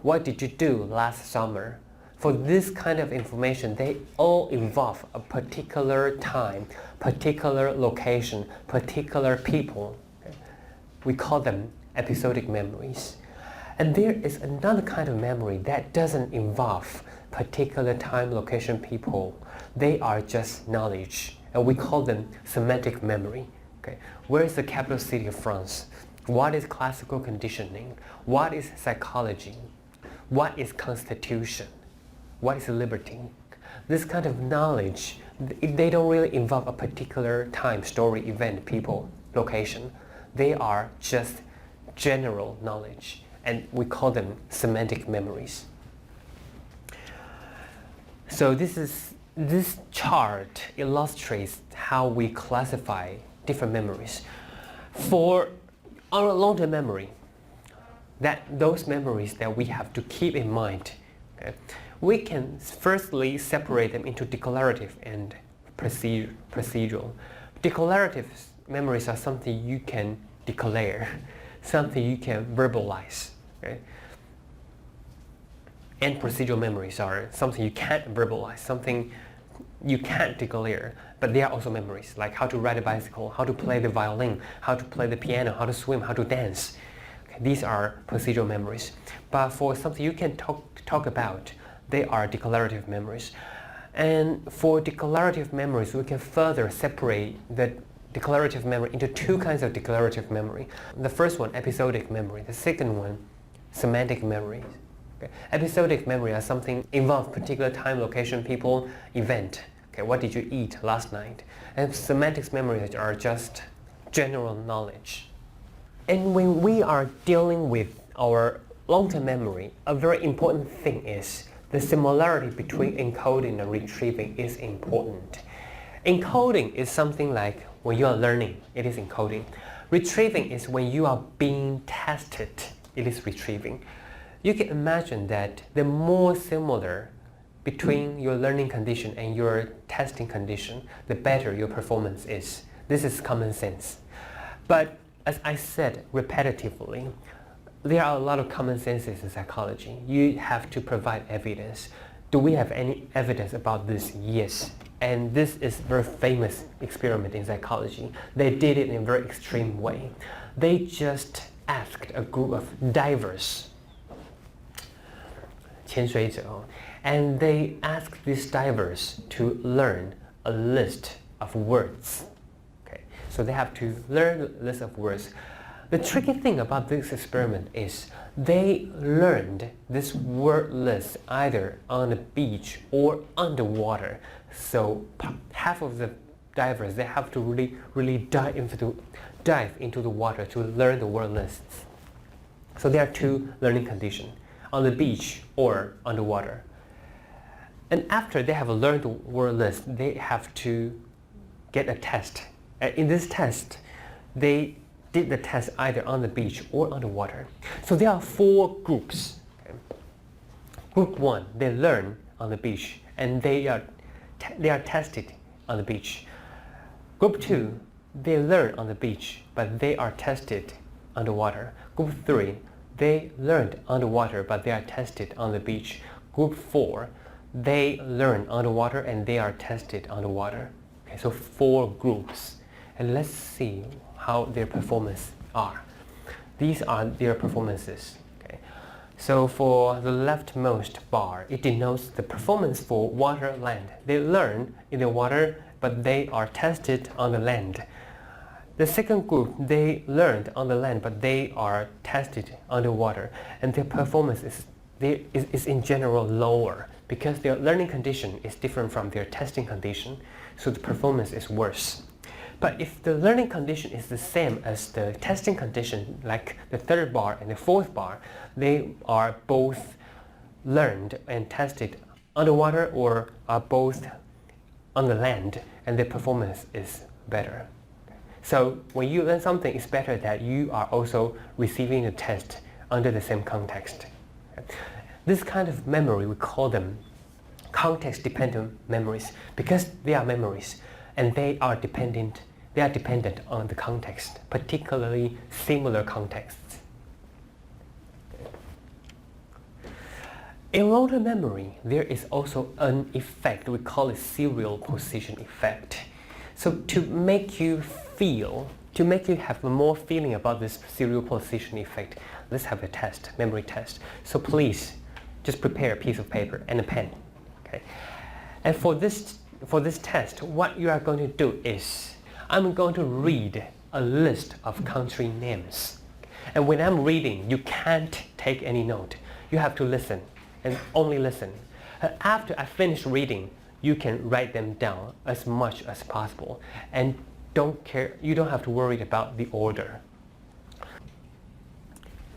Speaker 1: What did you do last summer? For this kind of information, they all involve a particular time, particular location, particular people. We call them episodic memories. And there is another kind of memory that doesn't involve particular time, location, people. They are just knowledge, and we call them semantic memory. Okay. Where is the capital city of France? What is classical conditioning? What is psychology? What is constitution? What is liberty? This kind of knowledge, they don't really involve a particular time, story, event, people, location. They are just general knowledge, and we call them semantic memories. So this chart illustrates how we classify different memories. For our long-term memory, those memories that we have to keep in mind, okay, we can firstly separate them into declarative and procedural. Declarative memories are something you can declare, something you can verbalize. Okay? And procedural memories are something you can't verbalize, something you can't declare, but they are also memories, like how to ride a bicycle, how to play the violin, how to play the piano, how to swim, how to dance. Okay, these are procedural memories. But for something you can talk about, they are declarative memories. And for declarative memories, we can further separate the declarative memory into two kinds of declarative memory. The first one, episodic memory. The second one, semantic memory. Okay. Episodic memory are something involve particular time, location, people, event. Okay, what did you eat last night? And semantics memories are just general knowledge. And when we are dealing with our long-term memory, a very important thing is the similarity between encoding and retrieving is important. Encoding is something like when you are learning, it is encoding. Retrieving is when you are being tested, it is retrieving. You can imagine that the more similar between your learning condition and your testing condition, the better your performance is. This is common sense. But as I said repetitively, there are a lot of common senses in psychology. You have to provide evidence. Do we have any evidence about this? Yes. And this is a very famous experiment in psychology. They did it in a very extreme way. They just asked a group of divers, 潜水者, and they asked these divers to learn a list of words. Okay, so they have to learn a list of words. The tricky thing about this experiment is they learned this word list either on the beach or underwater. So half of the divers, they have to really dive into the water to learn the word lists. So there are two learning conditions, on the beach or underwater. And after they have learned the word list, they have to get a test. In this test, they did the test either on the beach or underwater. So there are 4 groups. Okay. Group 1, they learn on the beach and they are tested on the beach. Group 2, they learn on the beach but they are tested underwater. Group 3, they learned underwater but they are tested on the beach. Group 4, they learn underwater and they are tested underwater. Okay, so 4 groups. And let's see how their performance are. These are their performances. Okay. So for the leftmost bar, it denotes the performance for water land. They learn in the water, but they are tested on the land. The second group, they learned on the land, but they are tested underwater, and their performance is in general lower because their learning condition is different from their testing condition, so the performance is worse. But if the learning condition is the same as the testing condition, like the third bar and the fourth bar, they are both learned and tested underwater or are both on the land, and their performance is better. So when you learn something, it's better that you are also receiving a test under the same context. This kind of memory, we call them context-dependent memories because they are memories and they are dependent on the context, particularly similar contexts. In motor memory, there is also an effect, we call it serial position effect. So to make you have more feeling about this serial position effect, let's have a test, memory test. So please, just prepare a piece of paper and a pen. Okay? And for this test, what you are going to do is, I'm going to read a list of country names. And when I'm reading, you can't take any note. You have to listen, and only listen. And after I finish reading, you can write them down as much as possible. And you don't have to worry about the order.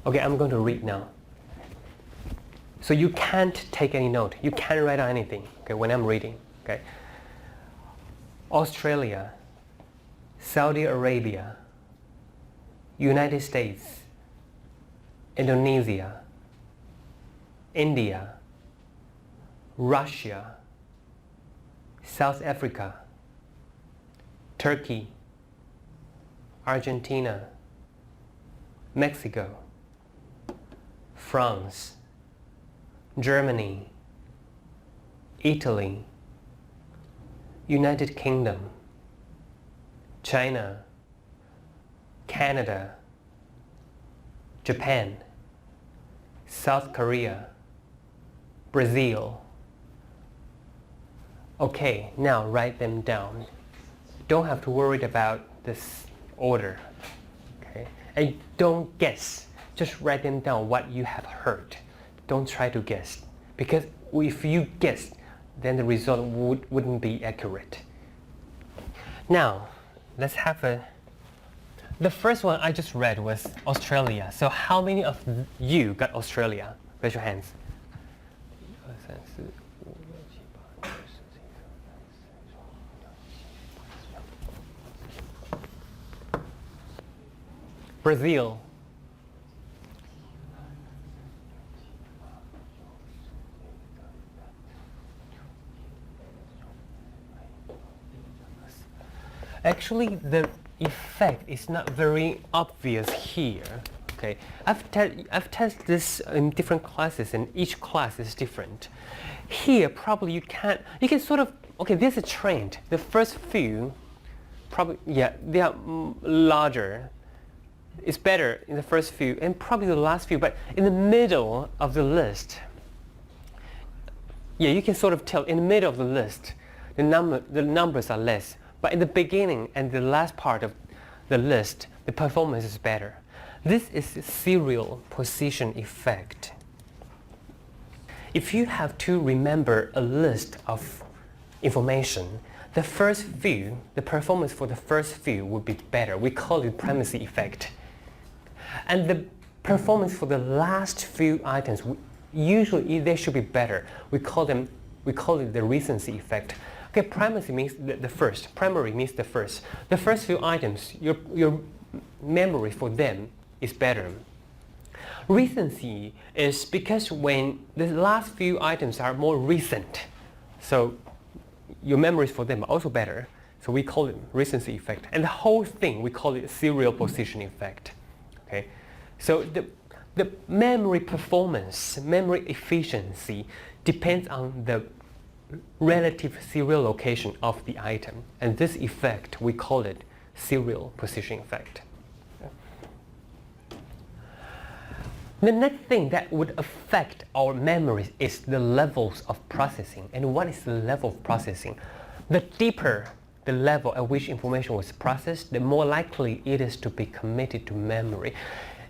Speaker 1: Okay, I'm going to read now. So you can't take any note. You can't write down anything, okay, when I'm reading. Okay. Australia, Saudi Arabia, United States, Indonesia, India, Russia, South Africa, Turkey, Argentina, Mexico, France, Germany, Italy, United Kingdom, China, Canada, Japan, South Korea, Brazil. Okay, now write them down. Don't have to worry about this order. Okay? And don't guess. Just write them down what you have heard. Don't try to guess. Because if you guess, then the result wouldn't be accurate. Now, let's have the first one I just read was Australia. So how many of you got Australia? Raise your hands. Brazil. Actually, the effect is not very obvious here. Okay, I've tested this in different classes, and each class is different. Here, probably you can sort of, okay, there's a trend. The first few, probably, yeah, they are larger. It's better in the first few, and probably the last few, but in the middle of the list, yeah, you can sort of tell in the middle of the list, the numbers are less. But in the beginning and the last part of the list, the performance is better. This is serial position effect. If you have to remember a list of information, the performance for the first few would be better. We call it primacy effect. And the performance for the last few items, usually they should be better. We call it the recency effect. Okay, primacy means the first. Primary means the first. The first few items, your memory for them is better. Recency is because when the last few items are more recent, so your memories for them are also better. So we call it recency effect. And the whole thing, we call it serial position effect. Okay? So the memory performance, memory efficiency depends on the relative serial location of the item. And this effect, we call it serial position effect. The next thing that would affect our memories is the levels of processing. And what is the level of processing? The deeper the level at which information was processed, the more likely it is to be committed to memory.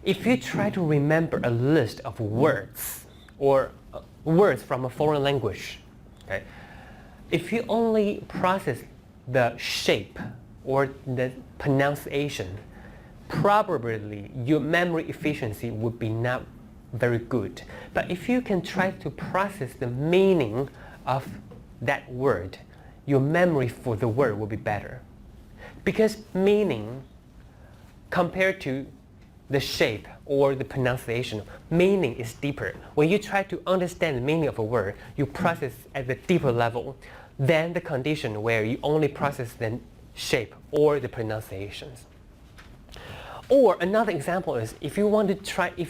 Speaker 1: If you try to remember a list of words or words from a foreign language, okay, if you only process the shape or the pronunciation, probably your memory efficiency would be not very good. But if you can try to process the meaning of that word, your memory for the word will be better. Because meaning, compared to the shape or the pronunciation, meaning is deeper. When you try to understand the meaning of a word, you process at the deeper level than the condition where you only process the shape or the pronunciations. Or another example is if you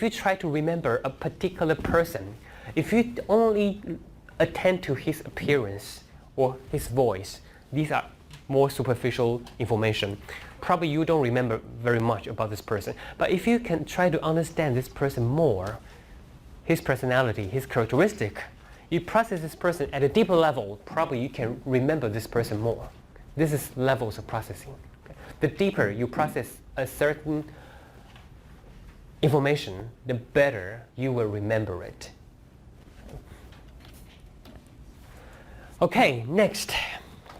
Speaker 1: try to remember a particular person, if you only attend to his appearance or his voice, these are more superficial information. Probably you don't remember very much about this person. But if you can try to understand this person more, his personality, his characteristic, you process this person at a deeper level, probably you can remember this person more. This is levels of processing. The deeper you process a certain information, the better you will remember it. Okay, next.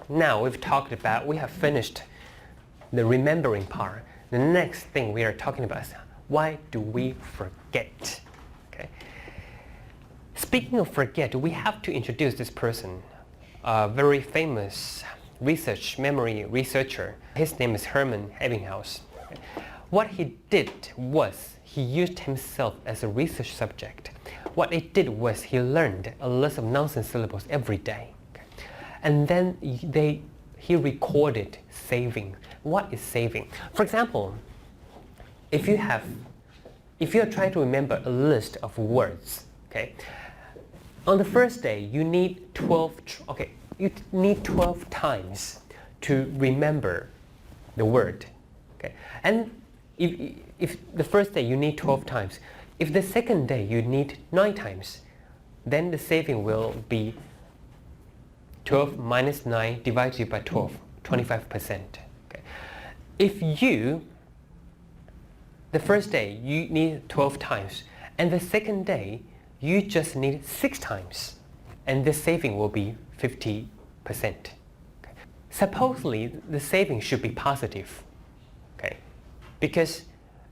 Speaker 1: Now we have finished the remembering part. The next thing we are talking about is why do we forget? Okay. Speaking of forget, we have to introduce this person, a very famous memory researcher. His name is Hermann Ebbinghaus. What he did was he used himself as a research subject. What he did was he learned a list of nonsense syllables every day. And then he recorded saving. What is saving? For example, if you're trying to remember a list of words, okay, on the first day you need 12 times to remember the word. Okay? And if the first day you need 12 times, if the second day you need 9 times, then the saving will be 12 minus 9 divided by 12, 25%. Okay? If the first day you need 12 times, and the second day you just need 6 times, and the saving will be 50%. Okay? Supposedly, the saving should be positive. Okay? Because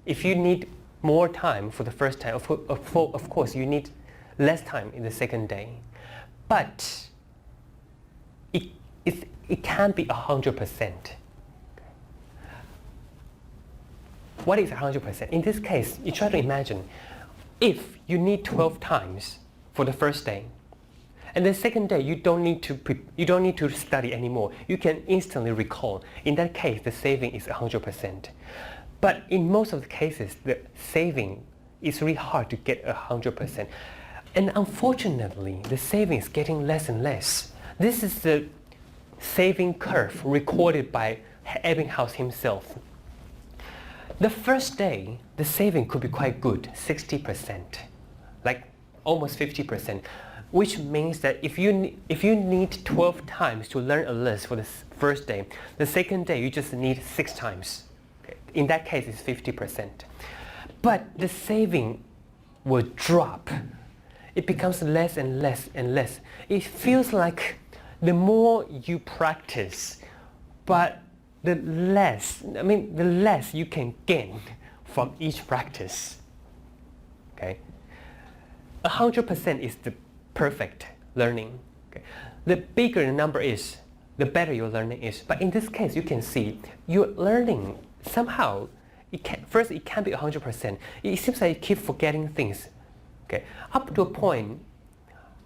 Speaker 1: if you need more time for the first time, of course you need less time in the second day. But it can't be 100%. What is 100%? In this case, you try to imagine if you need 12 times for the first day, and the second day you don't need to study anymore. You can instantly recall. In that case, the saving is 100%. But in most of the cases, the saving is really hard to get 100%. And unfortunately, the saving is getting less and less. This is the saving curve recorded by Ebbinghaus himself. The first day, the saving could be quite good, 60%, like almost 50%, which means that if you need 12 times to learn a list for the first day, the second day you just need 6 times. Okay. In that case, it's 50%. but the saving will drop. It becomes less and less and less. It feels like the more you practice, but the less you can gain from each practice. Okay, 100% is the perfect learning. Okay? The bigger the number is, the better your learning is. But in this case, you can see your learning somehow, it can't be 100%. It seems like you keep forgetting things. Okay, up to a point,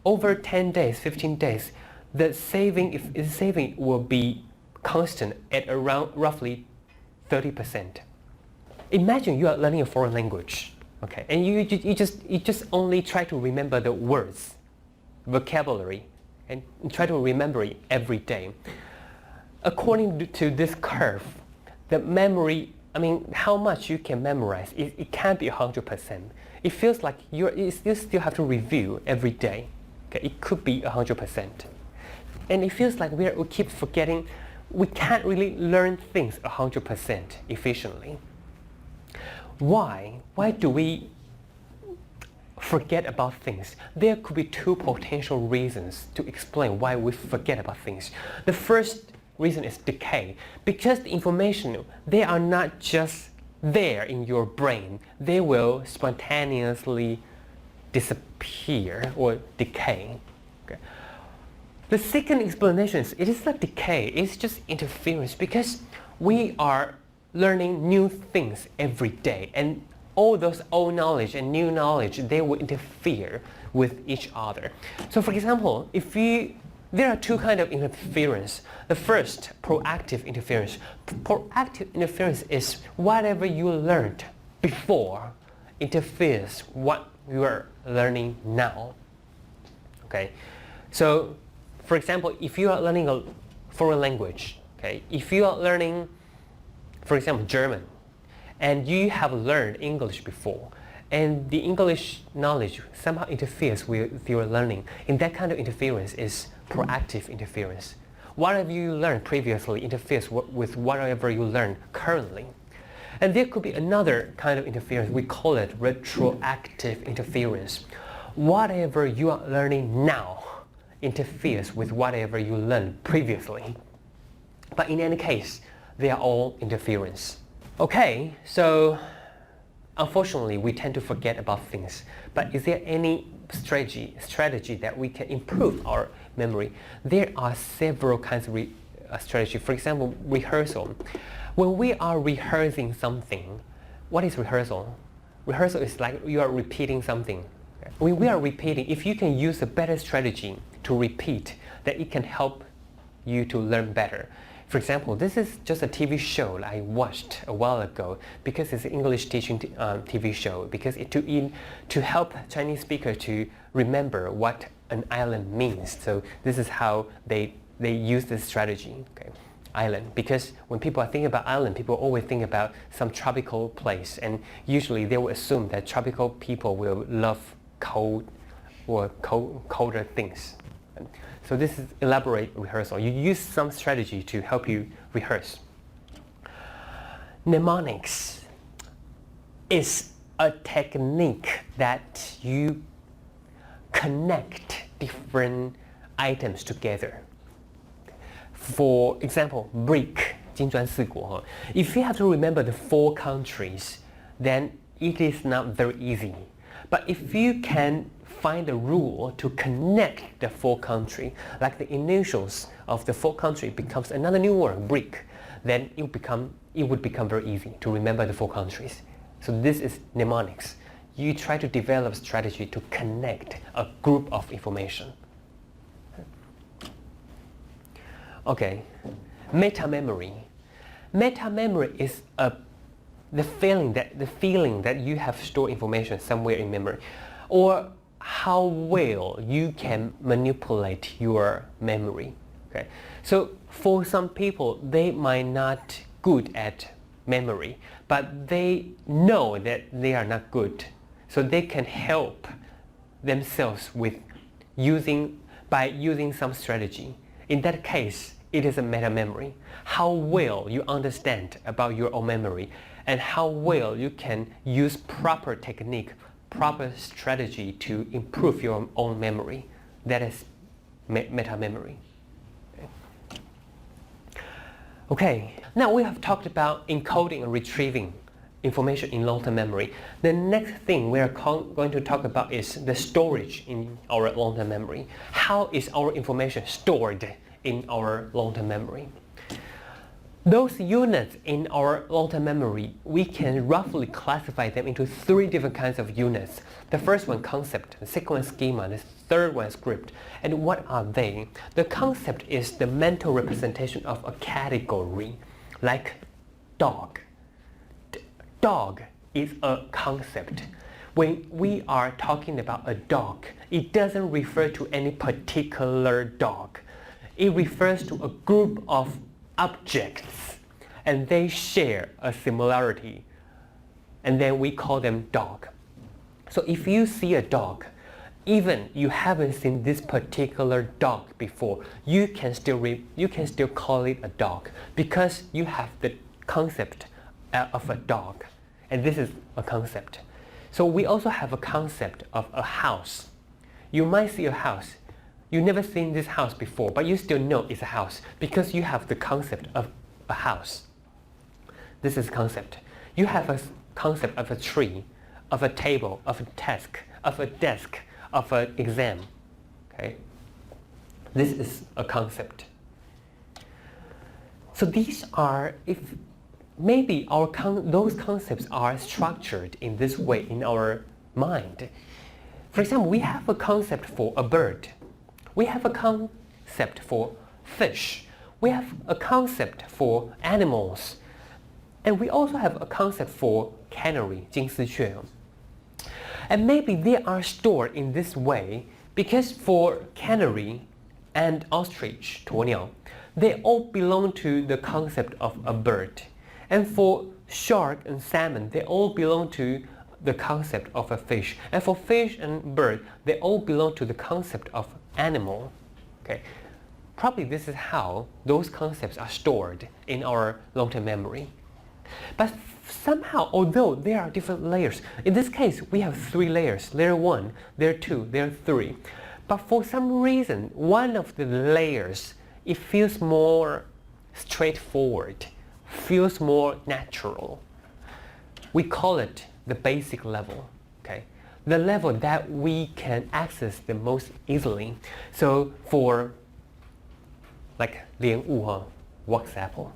Speaker 1: over 10 days, 15 days, the saving will be constant at around roughly 30%. Imagine you are learning a foreign language, okay, and you just only try to remember the words, vocabulary, and try to remember it every day. According to this curve, the memory, how much you can memorize, it can't be 100%. It feels like you still have to review every day. Okay, it could be 100%. And it feels like we keep forgetting. We can't really learn things 100% efficiently. Why? Why do we forget about things? There could be two potential reasons to explain why we forget about things. The first reason is decay. Because the information, they are not just there in your brain. They will spontaneously disappear or decay. Okay. The second explanation is it is not decay, it's just interference, because we are learning new things every day, and all those old knowledge and new knowledge, they will interfere with each other. So for example, there are two kinds of interference. The first, proactive interference. Proactive interference is whatever you learned before interferes what you are learning now. Okay, so for example, if you are learning a foreign language, okay, if you are learning, for example, German, and you have learned English before, and the English knowledge somehow interferes with your learning, and that kind of interference is proactive interference. Whatever you learned previously interferes with whatever you learn currently. And there could be another kind of interference. We call it retroactive interference. Whatever you are learning now interferes with whatever you learned previously. But in any case, they are all interference. Okay, so unfortunately, we tend to forget about things. But is there any strategy that we can improve our memory? There are several kinds of strategy. For example, rehearsal. When we are rehearsing something, what is rehearsal? Rehearsal is like you are repeating something. When we are repeating, if you can use a better strategy to repeat, then it can help you to learn better. For example, this is just a TV show I watched a while ago because it's an English teaching TV show, because to help Chinese speakers to remember what an island means. So this is how they use this strategy. Okay. Island, because when people are thinking about island, people always think about some tropical place, and usually they will assume that tropical people will love cold or colder things. So this is elaborate rehearsal. You use some strategy to help you rehearse. Mnemonics is a technique that you connect different items together. For example, BRIC, 金砖四国. If you have to remember the 4 countries, then it is not very easy. But if you can find a rule to connect the 4 countries, like the initials of the 4 countries becomes another new word, BRIC, then it would become very easy to remember the 4 countries. So this is mnemonics. You try to develop strategy to connect a group of information. Okay, metamemory. Metamemory is the feeling that you have stored information somewhere in memory, or how well you can manipulate your memory. Okay, so for some people, they might not good at memory, but they know that they are not good, so they can help themselves by using some strategy. In that case, it is a meta memory. How well you understand about your own memory, and how well you can use proper technique, proper strategy to improve your own memory. That is metamemory. Okay, now we have talked about encoding and retrieving information in long-term memory. The next thing we are going to talk about is the storage in our long-term memory. How is our information stored in our long-term memory? Those units in our long-term memory, we can roughly classify them into 3 different kinds of units. The first one, concept. The second one, schema. The third one, script. And what are they? The concept is the mental representation of a category, like dog. Dog is a concept. When we are talking about a dog, it doesn't refer to any particular dog. It refers to a group of objects, and they share a similarity, and then we call them dog. So if you see a dog, even you haven't seen this particular dog before, you can still call it a dog because you have the concept of a dog, and this is a concept. So we also have a concept of a house. You might see a house. You've never seen this house before, but you still know it's a house because you have the concept of a house. This is concept. You have a concept of a tree, of a table, of a desk, of an exam. Okay? This is a concept. So these are, if maybe those concepts are structured in this way in our mind. For example, we have a concept for a bird. We have a concept for fish. We have a concept for animals. And we also have a concept for canary, 金丝雀. And maybe they are stored in this way because for canary and ostrich, 鸵鸟, they all belong to the concept of a bird. And for shark and salmon, they all belong to the concept of a fish. And for fish and bird, they all belong to the concept of animal. Okay, probably this is how those concepts are stored in our long-term memory. But somehow, although there are different layers, in this case we have 3 layers, layer 1, layer 2, layer 3. But for some reason, one of the layers, it feels more straightforward, feels more natural. We call it the basic level. Okay, the level that we can access the most easily. So for like 莲雾, wax apple,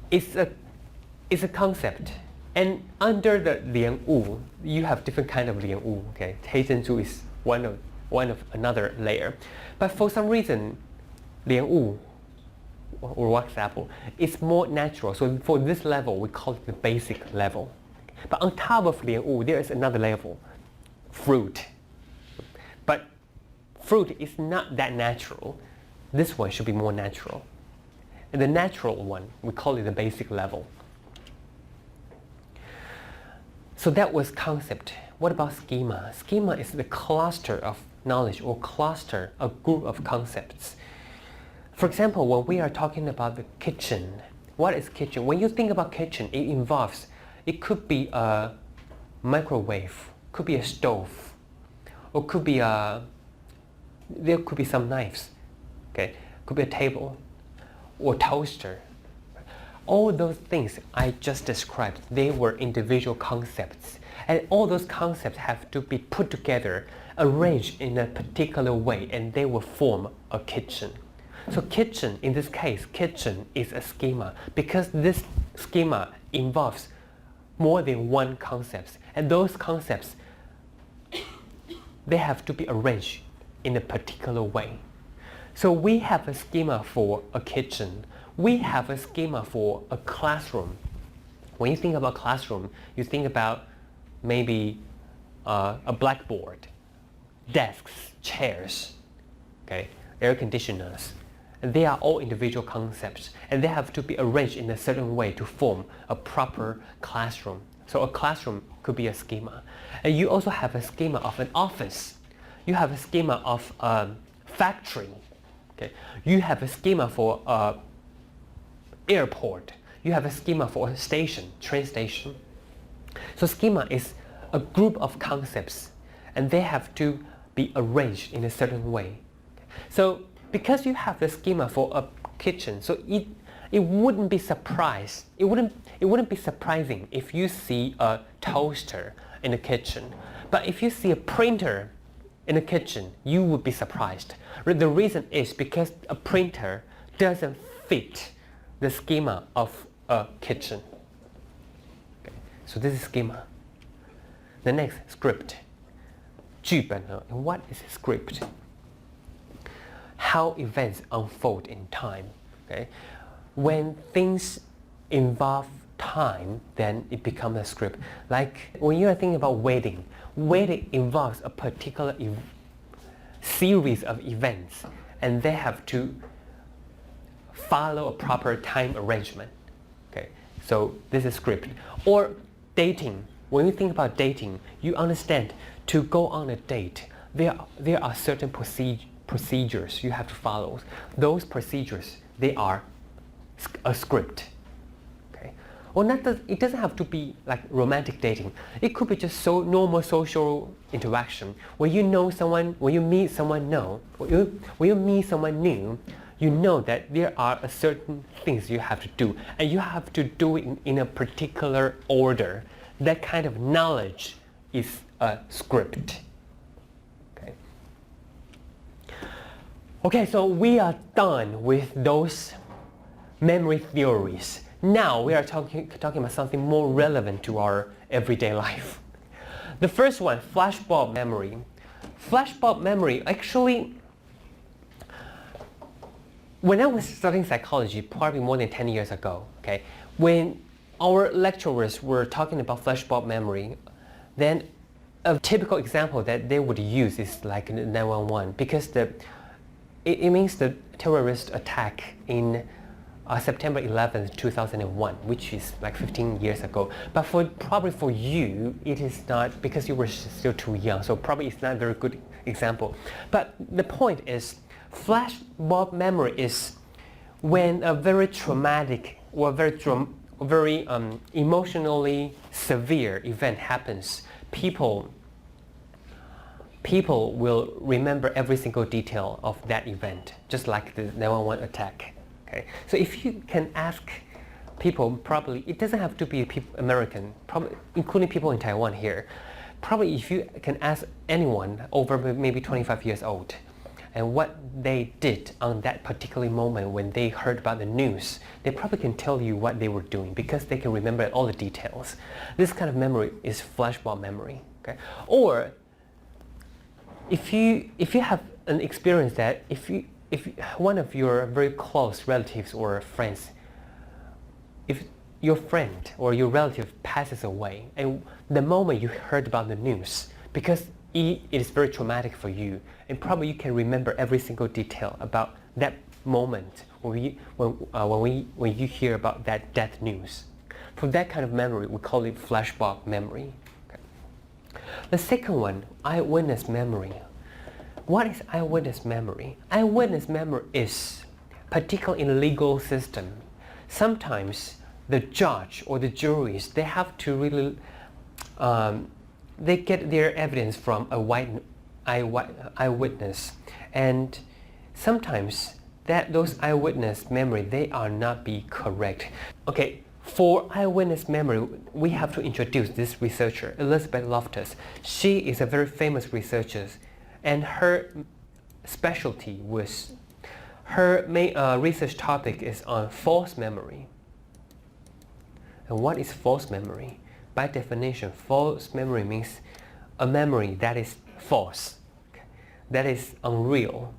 Speaker 1: it's a concept. And under the 莲雾, you have different kind of 莲雾. Okay, 黑珍珠 is one of another layer. But for some reason, 莲雾 or wax apple is more natural. So for this level, we call it the basic level. But on top of 莲雾, there is another level, fruit. But fruit is not that natural. This one should be more natural. And the natural one, we call it the basic level. So that was concept. What about schema? Schema is the cluster of knowledge or cluster, a group of concepts. For example, when we are talking about the kitchen, what is kitchen? When you think about kitchen, it involves, it could be a microwave, could be a stove, or could be there could be some knives, okay, could be a table, or toaster. All those things I just described, they were individual concepts. And all those concepts have to be put together, arranged in a particular way, and they will form a kitchen. So kitchen, in this case, kitchen is a schema because this schema involves more than one concept. And those concepts, they have to be arranged in a particular way. So we have a schema for a kitchen. We have a schema for a classroom. When you think about classroom, you think about maybe a blackboard, desks, chairs, okay, air conditioners. And they are all individual concepts, and they have to be arranged in a certain way to form a proper classroom. So a classroom could be a schema. And you also have a schema of an office. You have a schema of a factory. Okay? You have a schema for an airport. you have a schema for a station, train station. So schema is a group of concepts, and they have to be arranged in a certain way. So because you have the schema for a kitchen, so it wouldn't be surprised. It wouldn't be surprising if you see a toaster in the kitchen. But if you see a printer in the kitchen, you would be surprised. The reason is because a printer doesn't fit the schema of a kitchen. Okay. So this is schema. The next, script. 剧本. What is script? How events unfold in time. Okay? When things involve time, then it becomes a script. Like when you are thinking about wedding, wedding involves a particular series of events, and they have to follow a proper time arrangement. Okay, so this is script. Or dating. When you think about dating, you understand to go on a date, there are certain procedures you have to follow. Those procedures, they are a script. Okay. Well, it doesn't have to be like romantic dating. It could be just normal social interaction. When you know someone, when you meet someone new, you know that there are certain things you have to do, and you have to do it in a particular order. That kind of knowledge is a script. Okay. Okay, so we are done with those memory theories. Now we are talking about something more relevant to our everyday life. The first one, flashbulb memory. Flashbulb memory, actually, when I was studying psychology, probably more than 10 years ago, okay, when our lecturers were talking about flashbulb memory, then a typical example that they would use is like 911, because it means the terrorist attack in September 11th, 2001, which is like 15 years ago. But probably for you, it is not, because you were still too young, so probably it's not a very good example. But the point is, flashbulb memory is when a very traumatic or very emotionally severe event happens. People will remember every single detail of that event, just like the 911 attack. Okay, so if you can ask people, probably it doesn't have to be American, probably including people in Taiwan here. Probably if you can ask anyone over maybe 25 years old, and what they did on that particular moment when they heard about the news, they probably can tell you what they were doing because they can remember all the details. This kind of memory is flashbulb memory. Okay? Or if you have an experience that if one of your very close relatives or friends, if your friend or your relative passes away, and the moment you heard about the news, because it is very traumatic for you, and probably you can remember every single detail about that moment when you hear about that death news. For that kind of memory, we call it flashbulb memory. Okay. The second one, eyewitness memory. What is eyewitness memory? Eyewitness memory is, particularly in the legal system, sometimes the judge or the juries, they have to really they get their evidence from a eyewitness, and sometimes those eyewitness memory, they are not be correct. Okay, for eyewitness memory, we have to introduce this researcher, Elizabeth Loftus. She is a very famous researcher, and her specialty was, her main research topic is on false memory. And what is false memory? By definition, false memory means a memory that is false, that is unreal.